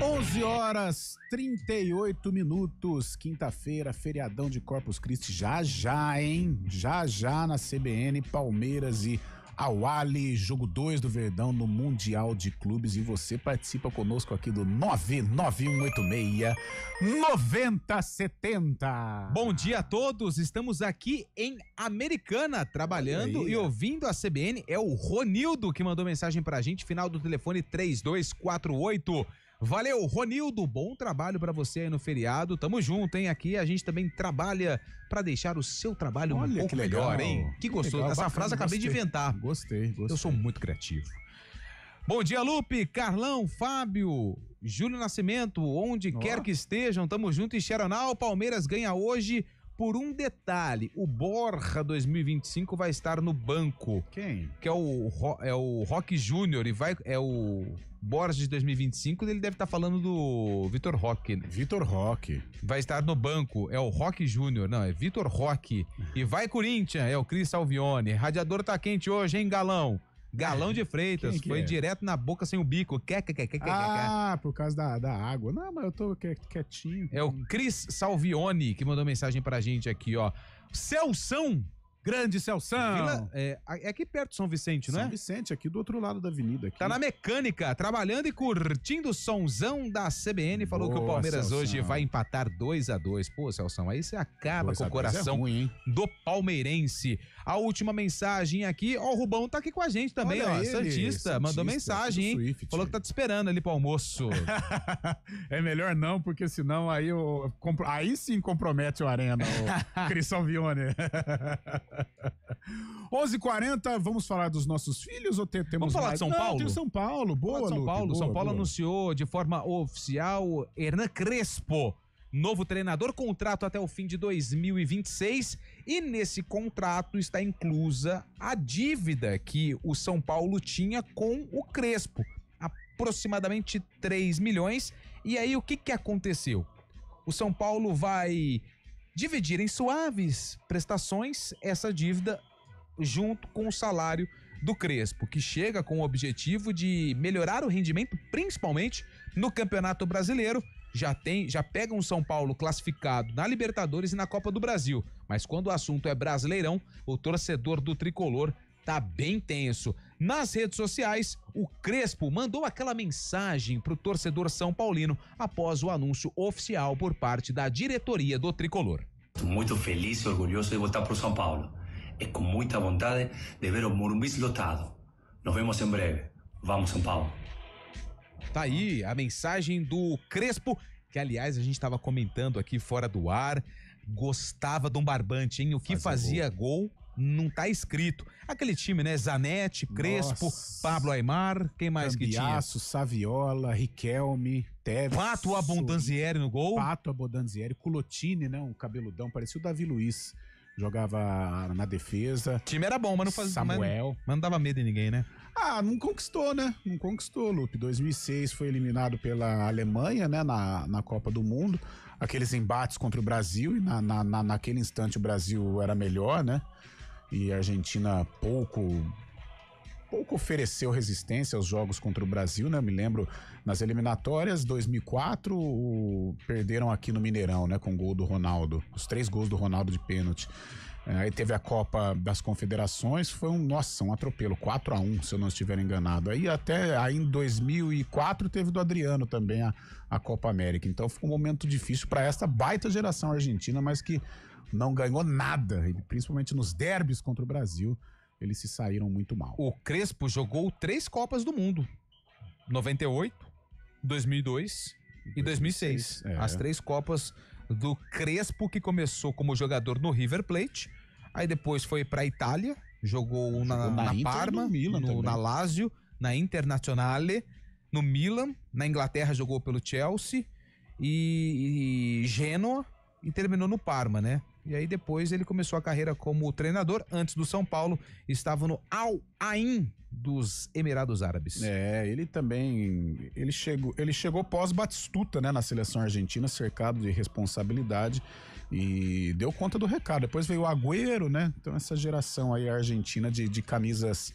11h38, quinta-feira, feriadão de Corpus Christi, já, hein? Já na CBN, Palmeiras e Al-Ahly, jogo 2 do Verdão no Mundial de Clubes, e você participa conosco aqui do 99186-9070. Bom dia a todos, estamos aqui em Americana, trabalhando e ouvindo a CBN. É o Ronildo que mandou mensagem pra gente, final do telefone 3248. Valeu, Ronildo, bom trabalho pra você aí no feriado, tamo junto, hein? Aqui a gente também trabalha pra deixar o seu trabalho um pouco melhor, hein? Que gostoso, legal, essa bacana, frase acabei de inventar. Gostei. Eu sou muito criativo. Bom dia, Lupe, Carlão, Fábio, Júlio Nascimento, onde quer que estejam, tamo junto. E Xeronal, Palmeiras ganha hoje por um detalhe, o Borja 2025 vai estar no banco. Quem? Que é o Roque Júnior, é o Borja de 2025, ele deve estar falando do Vitor Roque. Vitor Roque. Vai estar no banco, é o Roque Júnior, não, é Vitor Roque. E vai Corinthians, é o Cris Salvione. Radiador tá quente hoje, hein, Galão? Galão de Freitas, foi direto na boca sem o bico. Por causa da água. Não, mas eu tô quietinho. É o Cris Salvione que mandou mensagem pra gente aqui, ó. Celção! Grande Celção! É aqui perto de São Vicente, não é? São Vicente, aqui do outro lado da avenida. Aqui. Tá na mecânica, trabalhando e curtindo o sonzão da CBN. Falou que o Palmeiras hoje vai empatar 2-2. Pô, Celção, aí você acaba com o coração do palmeirense. A última mensagem aqui, ó, o Rubão tá aqui com a gente também, ó. Santista, mandou mensagem, hein? Swift. Falou que tá te esperando ali pro almoço. É melhor não, porque senão aí sim compromete o Arena, o Cris Salvione. 11h40, vamos falar dos nossos filhos ou temos vamos falar de São Paulo? Tem São Paulo, boa, São Paulo. Lupe, São Paulo boa. anunciou de forma oficial Hernan Crespo, novo treinador, contrato até o fim de 2026, e nesse contrato está inclusa a dívida que o São Paulo tinha com o Crespo, aproximadamente 3 milhões. E aí o que aconteceu? O São Paulo vai dividir em suaves prestações essa dívida junto com o salário do Crespo, que chega com o objetivo de melhorar o rendimento, principalmente no Campeonato Brasileiro. Já pega um São Paulo classificado na Libertadores e na Copa do Brasil, mas quando o assunto é Brasileirão, o torcedor do Tricolor tá bem tenso. Nas redes sociais, o Crespo mandou aquela mensagem pro torcedor são paulino após o anúncio oficial por parte da diretoria do Tricolor. Estou muito feliz e orgulhoso de voltar pro São Paulo. É com muita vontade de ver o Morumbi lotado. Nos vemos em breve. Vamos, São Paulo. Tá aí a mensagem do Crespo, que aliás a gente tava comentando aqui fora do ar, gostava de um barbante, hein? O que fazia gol não tá escrito. Aquele time, né? Zanetti, Crespo, Pablo Aimar, quem mais que tinha? Cambiasso, Saviola, Riquelme, Tevez. Pato Abondanzieri no gol. Pato Abondanzieri, Culotini, né? Um cabeludão, parecia o Davi Luiz. Jogava na defesa. O time era bom, mas não fazia... Samuel. Mas não dava medo em ninguém, né? Não conquistou, né? Não conquistou, Lupe. 2006 foi eliminado pela Alemanha, né? Na Copa do Mundo. Aqueles embates contra o Brasil, e naquele instante o Brasil era melhor, né? E a Argentina pouco ofereceu resistência aos jogos contra o Brasil, né? Me lembro, nas eliminatórias, 2004, perderam aqui no Mineirão, né? Com o gol do Ronaldo. Os 3 gols do Ronaldo de pênalti. Aí teve a Copa das Confederações, foi um atropelo, 4-1, se eu não estiver enganado. Aí em 2004 teve do Adriano também a Copa América. Então foi um momento difícil para essa baita geração argentina, mas que não ganhou nada, principalmente nos derbys contra o Brasil, eles se saíram muito mal. O Crespo jogou 3 Copas do Mundo, 98, 2002 e 2006. As 3 Copas do Crespo, que começou como jogador no River Plate, aí depois foi pra Itália, jogou na Parma, na Lazio, na Internazionale, no Milan, na Inglaterra jogou pelo Chelsea e Genoa, e terminou no Parma, né? E aí depois ele começou a carreira como treinador. Antes do São Paulo, estava no Al Ain dos Emirados Árabes. Ele chegou pós-Batistuta, né, na seleção argentina, cercado de responsabilidade, e deu conta do recado. Depois veio o Agüero, né? Então essa geração aí argentina de camisas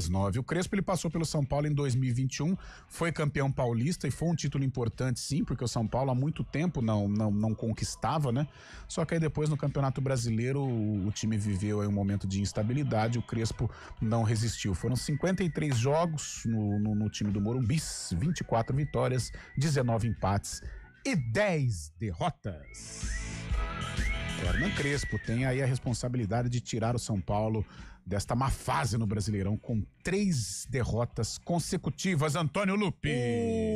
9. O Crespo, ele passou pelo São Paulo em 2021, foi campeão paulista, e foi um título importante, sim, porque o São Paulo há muito tempo não conquistava, né? Só que aí depois no Campeonato Brasileiro o time viveu aí um momento de instabilidade, o Crespo não resistiu. Foram 53 jogos no time do Morumbi, 24 vitórias, 19 empates e 10 derrotas. Hernan Crespo tem aí a responsabilidade de tirar o São Paulo desta má fase no Brasileirão, com 3 derrotas consecutivas. Antônio Lupi.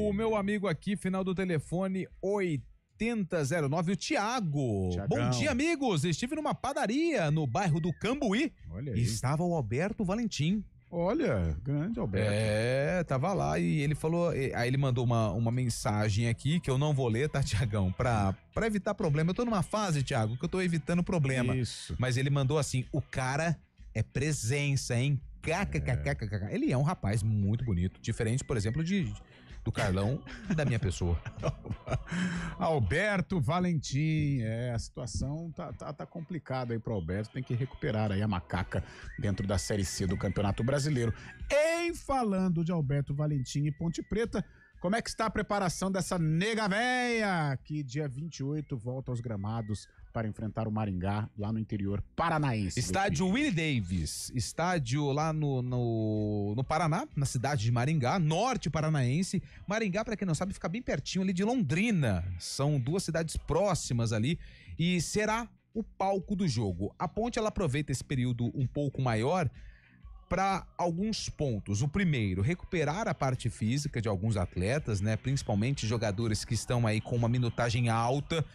O meu amigo aqui, final do telefone 8009, o Thiago. Bom dia, amigos. Estive numa padaria no bairro do Cambuí. Olha aí. Estava o Alberto Valentim. Olha, grande Alberto. Tava lá e ele falou, aí ele mandou uma mensagem aqui que eu não vou ler, tá, Tiagão? Pra evitar problema. Eu tô numa fase, Thiago, que eu tô evitando problema. Isso. Mas ele mandou assim, o cara é presença, hein? KKKKKK. Ele é um rapaz muito bonito, diferente, por exemplo, do Carlão e da minha pessoa. Alberto Valentim, a situação tá complicada aí pro Alberto, tem que recuperar aí a macaca dentro da Série C do Campeonato Brasileiro. Em falando de Alberto Valentim e Ponte Preta, como é que está a preparação dessa nega véia que dia 28 volta aos gramados para enfrentar o Maringá lá no interior paranaense? Estádio Willie Davis, estádio lá no Paraná, na cidade de Maringá, norte paranaense. Maringá, para quem não sabe, fica bem pertinho ali de Londrina. São 2 cidades próximas ali e será o palco do jogo. A Ponte, ela aproveita esse período um pouco maior para alguns pontos. O primeiro, recuperar a parte física de alguns atletas, né? Principalmente jogadores que estão aí com uma minutagem alta.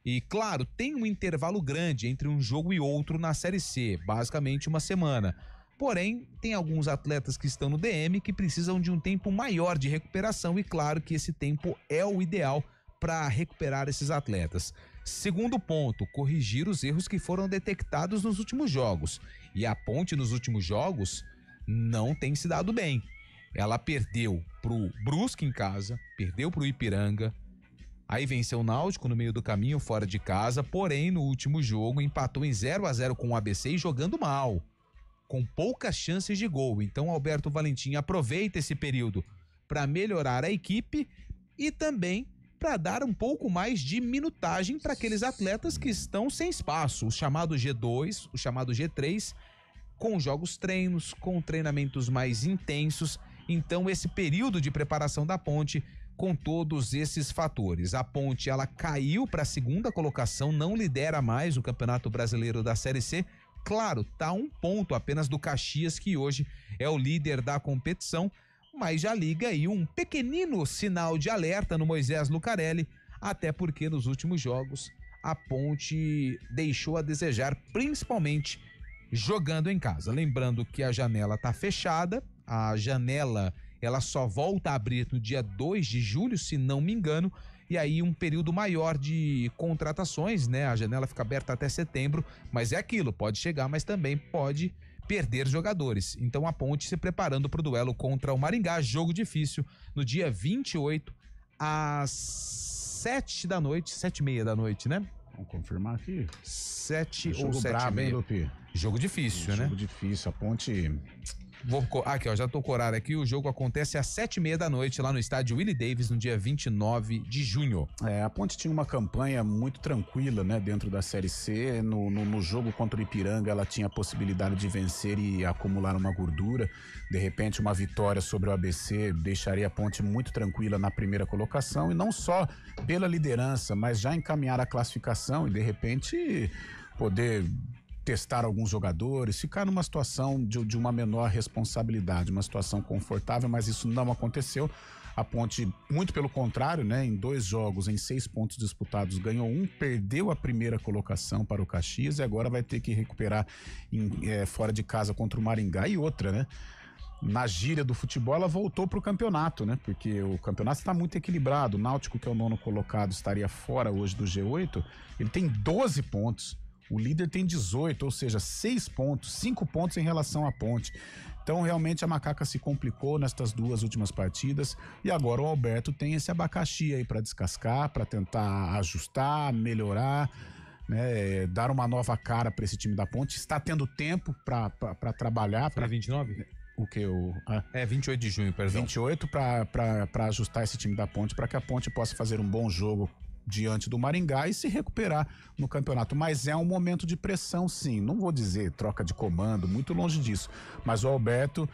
E, claro, tem um intervalo grande entre um jogo e outro na Série C, basicamente uma semana. Porém, tem alguns atletas que estão no DM que precisam de um tempo maior de recuperação e, claro, que esse tempo é o ideal para recuperar esses atletas. Segundo ponto, corrigir os erros que foram detectados nos últimos jogos. E a Ponte, nos últimos jogos, não tem se dado bem. Ela perdeu pro Brusque em casa, perdeu pro Ipiranga, aí venceu o Náutico no meio do caminho, fora de casa, porém no último jogo empatou em 0-0 com o ABC e jogando mal, com poucas chances de gol. Então Alberto Valentim aproveita esse período para melhorar a equipe e também para dar um pouco mais de minutagem para aqueles atletas que estão sem espaço, o chamado G2, o chamado G3, com jogos treinos, com treinamentos mais intensos. Então esse período de preparação da Ponte, com todos esses fatores. A Ponte, ela caiu para a 2ª colocação, não lidera mais o Campeonato Brasileiro da Série C. Claro, tá 1 ponto apenas do Caxias, que hoje é o líder da competição, mas já liga aí um pequenino sinal de alerta no Moisés Lucarelli, até porque nos últimos jogos a Ponte deixou a desejar, principalmente jogando em casa. Lembrando que a janela tá fechada, a janela ela só volta a abrir no dia 2 de julho, se não me engano, e aí um período maior de contratações, né? A janela fica aberta até setembro, mas é aquilo, pode chegar, mas também pode perder jogadores. Então a Ponte se preparando para o duelo contra o Maringá, jogo difícil, no dia 28, às 7h30 da noite, né? Vamos confirmar aqui. 7 ou 7h30. Jogo difícil, né? Jogo difícil, a Ponte Aqui, ó, já tô com o horário aqui. O jogo acontece às 7h30 da noite lá no estádio Willie Davis, no dia 29 de junho. A Ponte tinha uma campanha muito tranquila, né, dentro da Série C. No jogo contra o Ipiranga, ela tinha a possibilidade de vencer e acumular uma gordura. De repente, uma vitória sobre o ABC deixaria a Ponte muito tranquila na primeira colocação, e não só pela liderança, mas já encaminhar a classificação e, de repente, poder testar alguns jogadores, ficar numa situação de uma menor responsabilidade, uma situação confortável, mas isso não aconteceu. A Ponte, muito pelo contrário, né, em 2 jogos, em 6 pontos disputados, ganhou 1, perdeu a primeira colocação para o Caxias e agora vai ter que recuperar fora de casa contra o Maringá. E outra, né? Na gíria do futebol, ela voltou para o campeonato, né? Porque o campeonato está muito equilibrado. O Náutico, que é o 9º colocado, estaria fora hoje do G8. Ele tem 12 pontos. O líder tem 18, ou seja, 6 pontos, 5 pontos em relação à Ponte. Então, realmente, a Macaca se complicou nestas 2 últimas partidas. E agora o Alberto tem esse abacaxi aí para descascar, para tentar ajustar, melhorar, né, dar uma nova cara para esse time da Ponte. Está tendo tempo para trabalhar. Para 29? O que? 28 de junho, perdão. 28 para ajustar esse time da Ponte, para que a Ponte possa fazer um bom jogo diante do Maringá e se recuperar no campeonato. Mas é um momento de pressão, sim. Não vou dizer troca de comando, muito longe disso. Mas o Alberto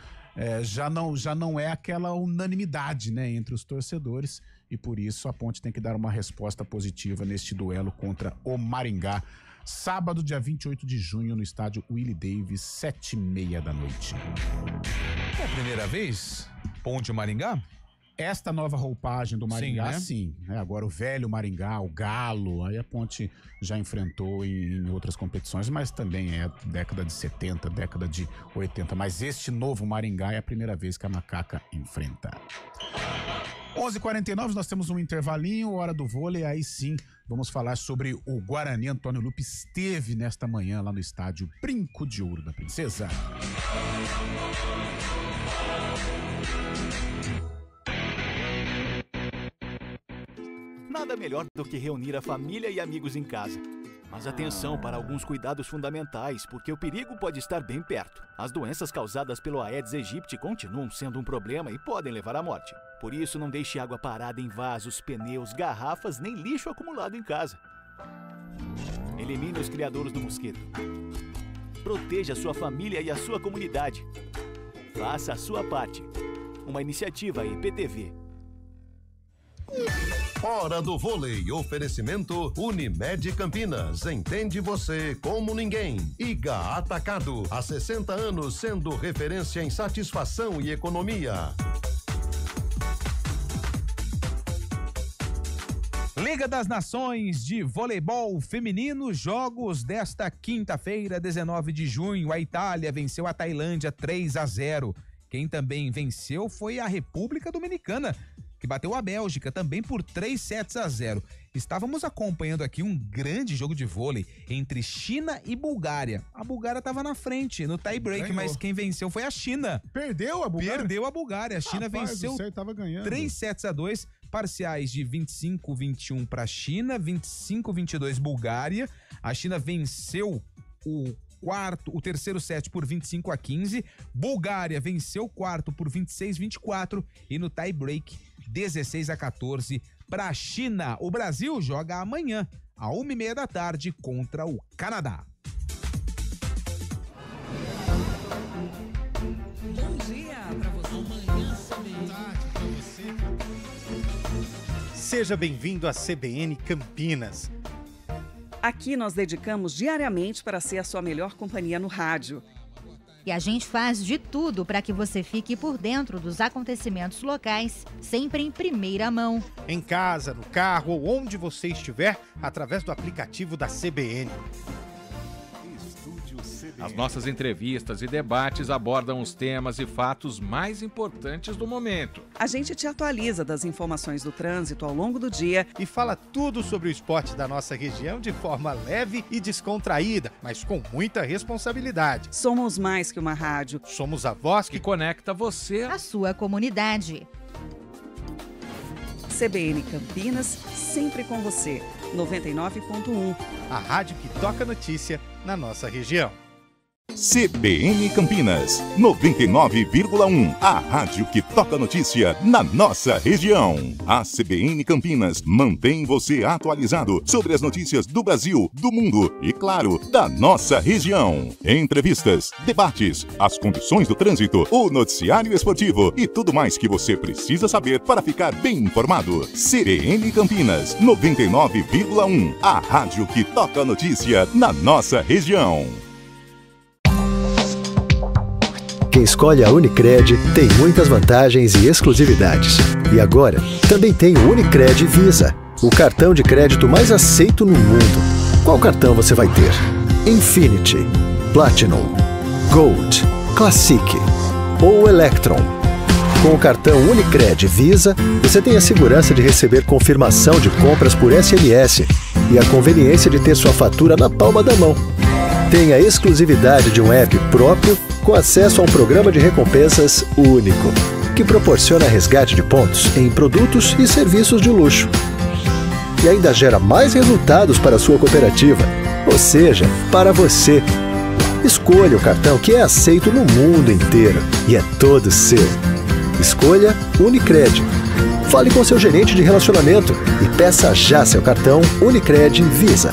já não é aquela unanimidade, né, entre os torcedores, e por isso a Ponte tem que dar uma resposta positiva neste duelo contra o Maringá. Sábado, dia 28 de junho, no estádio Willie Davis, 7h30 da noite. É a primeira vez? Ponte Maringá? Esta nova roupagem do Maringá, sim, né? Agora o velho Maringá, o Galo, aí a Ponte já enfrentou em outras competições, mas também é década de 70, década de 80. Mas este novo Maringá é a primeira vez que a Macaca enfrenta. 11h49, nós temos um intervalinho, hora do vôlei, aí sim vamos falar sobre o Guarani. Antônio Lupe esteve nesta manhã lá no estádio Brinco de Ouro da Princesa. Nada melhor do que reunir a família e amigos em casa. Mas atenção para alguns cuidados fundamentais, porque o perigo pode estar bem perto. As doenças causadas pelo Aedes aegypti continuam sendo um problema e podem levar à morte. Por isso, não deixe água parada em vasos, pneus, garrafas, nem lixo acumulado em casa. Elimine os criadouros do mosquito. Proteja a sua família e a sua comunidade. Faça a sua parte. Uma iniciativa IPTV. Hora do vôlei. Oferecimento Unimed Campinas. Entende você como ninguém. Iga Atacado. Há 60 anos sendo referência em satisfação e economia. Liga das Nações de Voleibol Feminino, jogos desta quinta-feira, 19 de junho. A Itália venceu a Tailândia 3-0. Quem também venceu foi a República Dominicana, que bateu a Bélgica também por 3-0. Estávamos acompanhando aqui um grande jogo de vôlei entre China e Bulgária. A Bulgária estava na frente no tie-break, mas quem venceu foi a China. Perdeu a Bulgária? Perdeu a Bulgária. A China venceu 3-2, parciais de 25-21 para a China, 25-22 Bulgária. A China venceu o terceiro set por 25-15. Bulgária venceu o quarto por 26-24 e no tie-break 16-14 para a China. O Brasil joga amanhã, à 1h30 da tarde, contra o Canadá. Bom dia para você. Amanhã para você. Seja bem-vindo à CBN Campinas. Aqui nós dedicamos diariamente para ser a sua melhor companhia no rádio. E a gente faz de tudo para que você fique por dentro dos acontecimentos locais, sempre em primeira mão. Em casa, no carro ou onde você estiver, através do aplicativo da CBN. As nossas entrevistas e debates abordam os temas e fatos mais importantes do momento. A gente te atualiza das informações do trânsito ao longo do dia e fala tudo sobre o esporte da nossa região de forma leve e descontraída, mas com muita responsabilidade. Somos mais que uma rádio. Somos a voz que conecta você à sua comunidade. CBN Campinas, sempre com você. 99.1. A rádio que toca notícia na nossa região. CBN Campinas, 99,1. A rádio que toca notícia na nossa região. A CBN Campinas mantém você atualizado sobre as notícias do Brasil, do mundo e, claro, da nossa região. Entrevistas, debates, as condições do trânsito, o noticiário esportivo e tudo mais que você precisa saber para ficar bem informado. CBN Campinas, 99,1. A rádio que toca notícia na nossa região. Quem escolhe a Unicred tem muitas vantagens e exclusividades. E agora, também tem o Unicred Visa, o cartão de crédito mais aceito no mundo. Qual cartão você vai ter? Infinity, Platinum, Gold, Classic ou Electron? Com o cartão Unicred Visa, você tem a segurança de receber confirmação de compras por SMS e a conveniência de ter sua fatura na palma da mão. Tem a exclusividade de um app próprio com acesso a um programa de recompensas único, que proporciona resgate de pontos em produtos e serviços de luxo. E ainda gera mais resultados para a sua cooperativa, ou seja, para você. Escolha o cartão que é aceito no mundo inteiro e é todo seu. Escolha Unicred. Fale com seu gerente de relacionamento e peça já seu cartão Unicred Visa.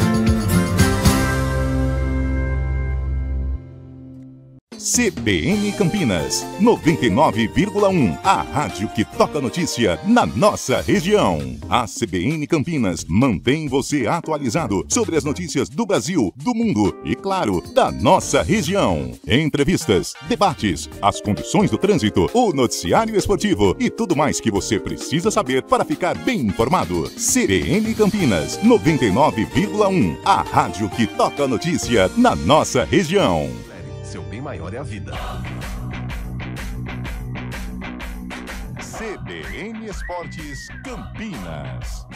CBN Campinas, 99,1. A rádio que toca notícia na nossa região. A CBN Campinas mantém você atualizado sobre as notícias do Brasil, do mundo e, claro, da nossa região. Entrevistas, debates, as condições do trânsito, o noticiário esportivo e tudo mais que você precisa saber para ficar bem informado. CBN Campinas, 99,1. A rádio que toca notícia na nossa região. Seu bem maior é a vida. CBN Esportes Campinas.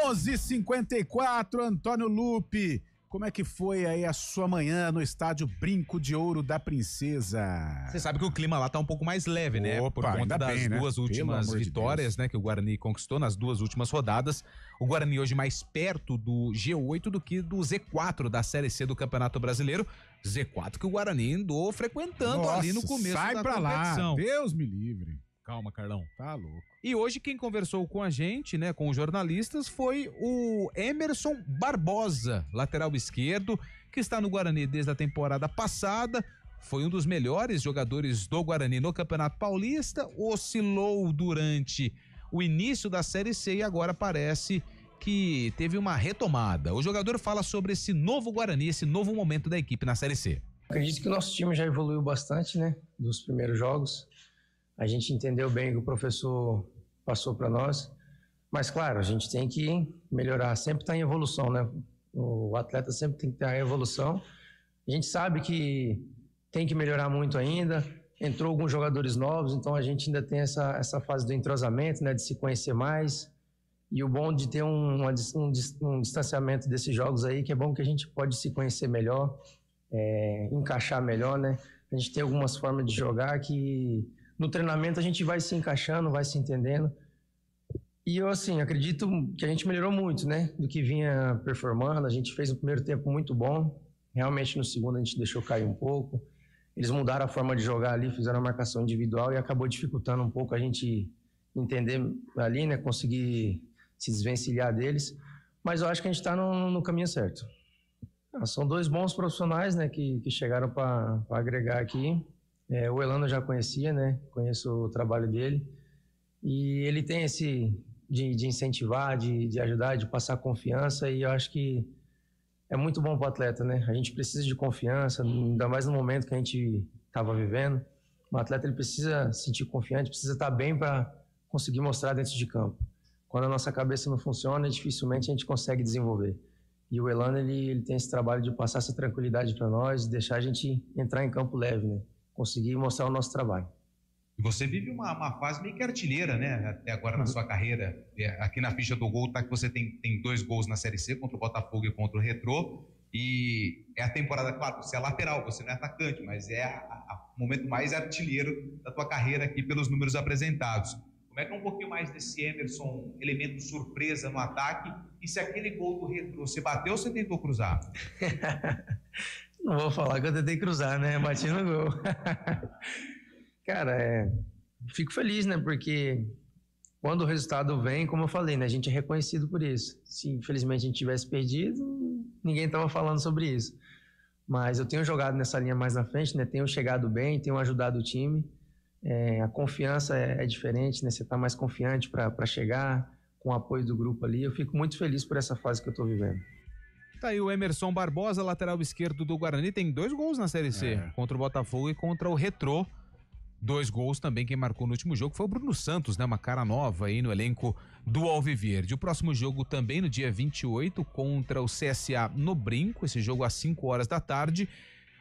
Onze h 54, Antônio Lupe. Como é que foi aí a sua manhã no estádio Brinco de Ouro da Princesa? Você sabe que o clima lá tá um pouco mais leve, né? Opa, por conta das bem, né? duas últimas vitórias, né, que o Guarani conquistou nas duas últimas rodadas. O Guarani hoje mais perto do G8 do que do Z4 da Série C do Campeonato Brasileiro. Z4 que o Guarani andou frequentando ali no começo da competição. Sai pra lá, Deus me livre. Calma, Carlão. Tá louco. E hoje quem conversou com a gente, né, com os jornalistas, foi o Emerson Barbosa, lateral esquerdo, que está no Guarani desde a temporada passada. Foi um dos melhores jogadores do Guarani no Campeonato Paulista, oscilou durante o início da Série C e agora parece que teve uma retomada. O jogador fala sobre esse novo Guarani, esse novo momento da equipe na Série C. Acredito que o nosso time já evoluiu bastante, né, dos primeiros jogos. A gente entendeu bem o que o professor passou para nós, mas claro, a gente tem que melhorar, sempre está em evolução, né? O atleta sempre tem que ter a evolução. A gente sabe que tem que melhorar muito ainda, entrou alguns jogadores novos, então a gente ainda tem essa fase do entrosamento, né? De se conhecer mais, e o bom de ter um distanciamento desses jogos aí, que é bom que a gente pode se conhecer melhor, encaixar melhor, né? A gente tem algumas formas de jogar que no treinamento a gente vai se encaixando, vai se entendendo. E eu, assim, acredito que a gente melhorou muito, né? Do que vinha performando. A gente fez um primeiro tempo muito bom. Realmente no segundo a gente deixou cair um pouco. Eles mudaram a forma de jogar ali, fizeram a marcação individual e acabou dificultando um pouco a gente entender ali, né? Conseguir se desvencilhar deles. Mas eu acho que a gente está no caminho certo. São dois bons profissionais, né? Que chegaram para agregar aqui. O Elano eu já conhecia, né? Conheço o trabalho dele. E ele tem esse de incentivar, de ajudar, de passar confiança. E eu acho que é muito bom para o atleta, né? A gente precisa de confiança, ainda mais no momento que a gente estava vivendo. O atleta ele precisa se sentir confiante, precisa estar bem para conseguir mostrar dentro de campo. Quando a nossa cabeça não funciona, dificilmente a gente consegue desenvolver. E o Elano ele tem esse trabalho de passar essa tranquilidade para nós, deixar a gente entrar em campo leve, né? Conseguir mostrar o nosso trabalho. E você vive uma fase meio que artilheira, né? Até agora na sua carreira. Aqui na ficha do gol tá que você tem 2 gols na Série C, contra o Botafogo e contra o Retrô. E é a temporada, claro, você é lateral, você não é atacante, mas é o momento mais artilheiro da tua carreira aqui pelos números apresentados. Como é que é um pouquinho mais desse Emerson, elemento surpresa no ataque? E se aquele gol do Retrô, você bateu ou você tentou cruzar? Não vou falar que eu tentei cruzar, né? Bati no gol. Cara, fico feliz, né? Porque quando o resultado vem, como eu falei, né? A gente é reconhecido por isso. Se infelizmente a gente tivesse perdido, ninguém tava falando sobre isso. Mas eu tenho jogado nessa linha mais na frente, né? Tenho chegado bem, tenho ajudado o time. A confiança é diferente, né? Você tá mais confiante para chegar com o apoio do grupo ali. Eu fico muito feliz por essa fase que eu tô vivendo. Tá aí o Emerson Barbosa, lateral esquerdo do Guarani, tem 2 gols na Série C, contra o Botafogo e contra o Retrô. 2 gols também, quem marcou no último jogo foi o Bruno Santos, né? Uma cara nova aí no elenco do Alviverde. O próximo jogo também no dia 28 contra o CSA no Brinco, esse jogo às 5 horas da tarde.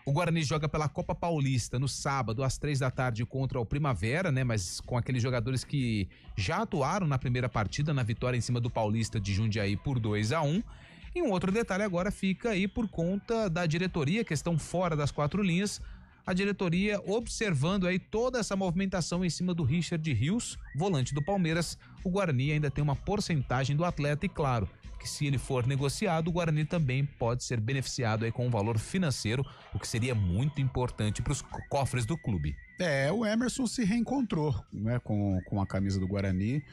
O Guarani joga pela Copa Paulista no sábado às 3 da tarde contra o Primavera, né? Mas com aqueles jogadores que já atuaram na primeira partida, na vitória em cima do Paulista de Jundiaí por 2-1. E um outro detalhe agora fica aí por conta da diretoria, que estão fora das 4 linhas. A diretoria observando aí toda essa movimentação em cima do Richard Rios, volante do Palmeiras. O Guarani ainda tem uma porcentagem do atleta e, claro, que se ele for negociado, o Guarani também pode ser beneficiado aí com um valor financeiro, o que seria muito importante para os cofres do clube. O Emerson se reencontrou, né, com a camisa do Guarani.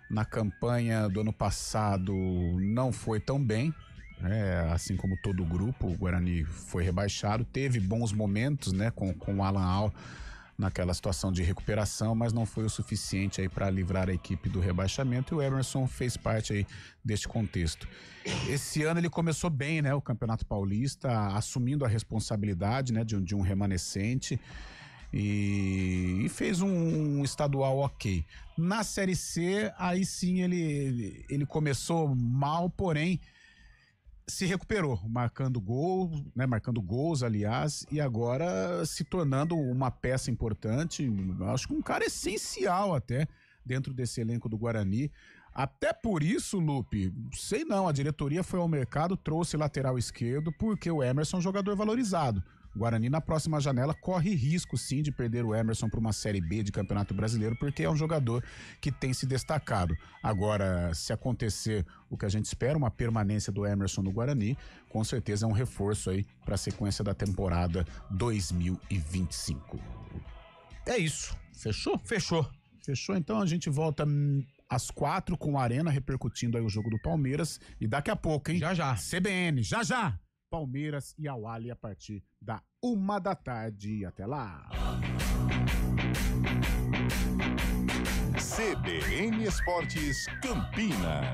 Na campanha do ano passado não foi tão bem, assim como todo o grupo. O Guarani foi rebaixado, teve bons momentos, né, com o Alan Al naquela situação de recuperação, mas não foi o suficiente aí para livrar a equipe do rebaixamento, e o Emerson fez parte aí deste contexto. Esse ano ele começou bem, né, o Campeonato Paulista, assumindo a responsabilidade, né, de um remanescente, e fez um estadual ok. Na Série C, aí sim ele começou mal, porém se recuperou, marcando gols, aliás, e agora se tornando uma peça importante, acho que um cara essencial até dentro desse elenco do Guarani. Até por isso, Lupe, sei não, a diretoria foi ao mercado, trouxe lateral esquerdo, porque o Emerson é um jogador valorizado. O Guarani na próxima janela corre risco sim de perder o Emerson para uma Série B de Campeonato Brasileiro, porque é um jogador que tem se destacado. Agora, se acontecer o que a gente espera, uma permanência do Emerson no Guarani, com certeza é um reforço aí para a sequência da temporada 2025. É isso. Fechou? Fechou. Fechou, então a gente volta às 4 com a Arena repercutindo aí o jogo do Palmeiras, e daqui a pouco, hein? Já. CBN, já! Palmeiras e Al-Ahly a partir da 1 da tarde. Até lá! CBN Esportes Campinas.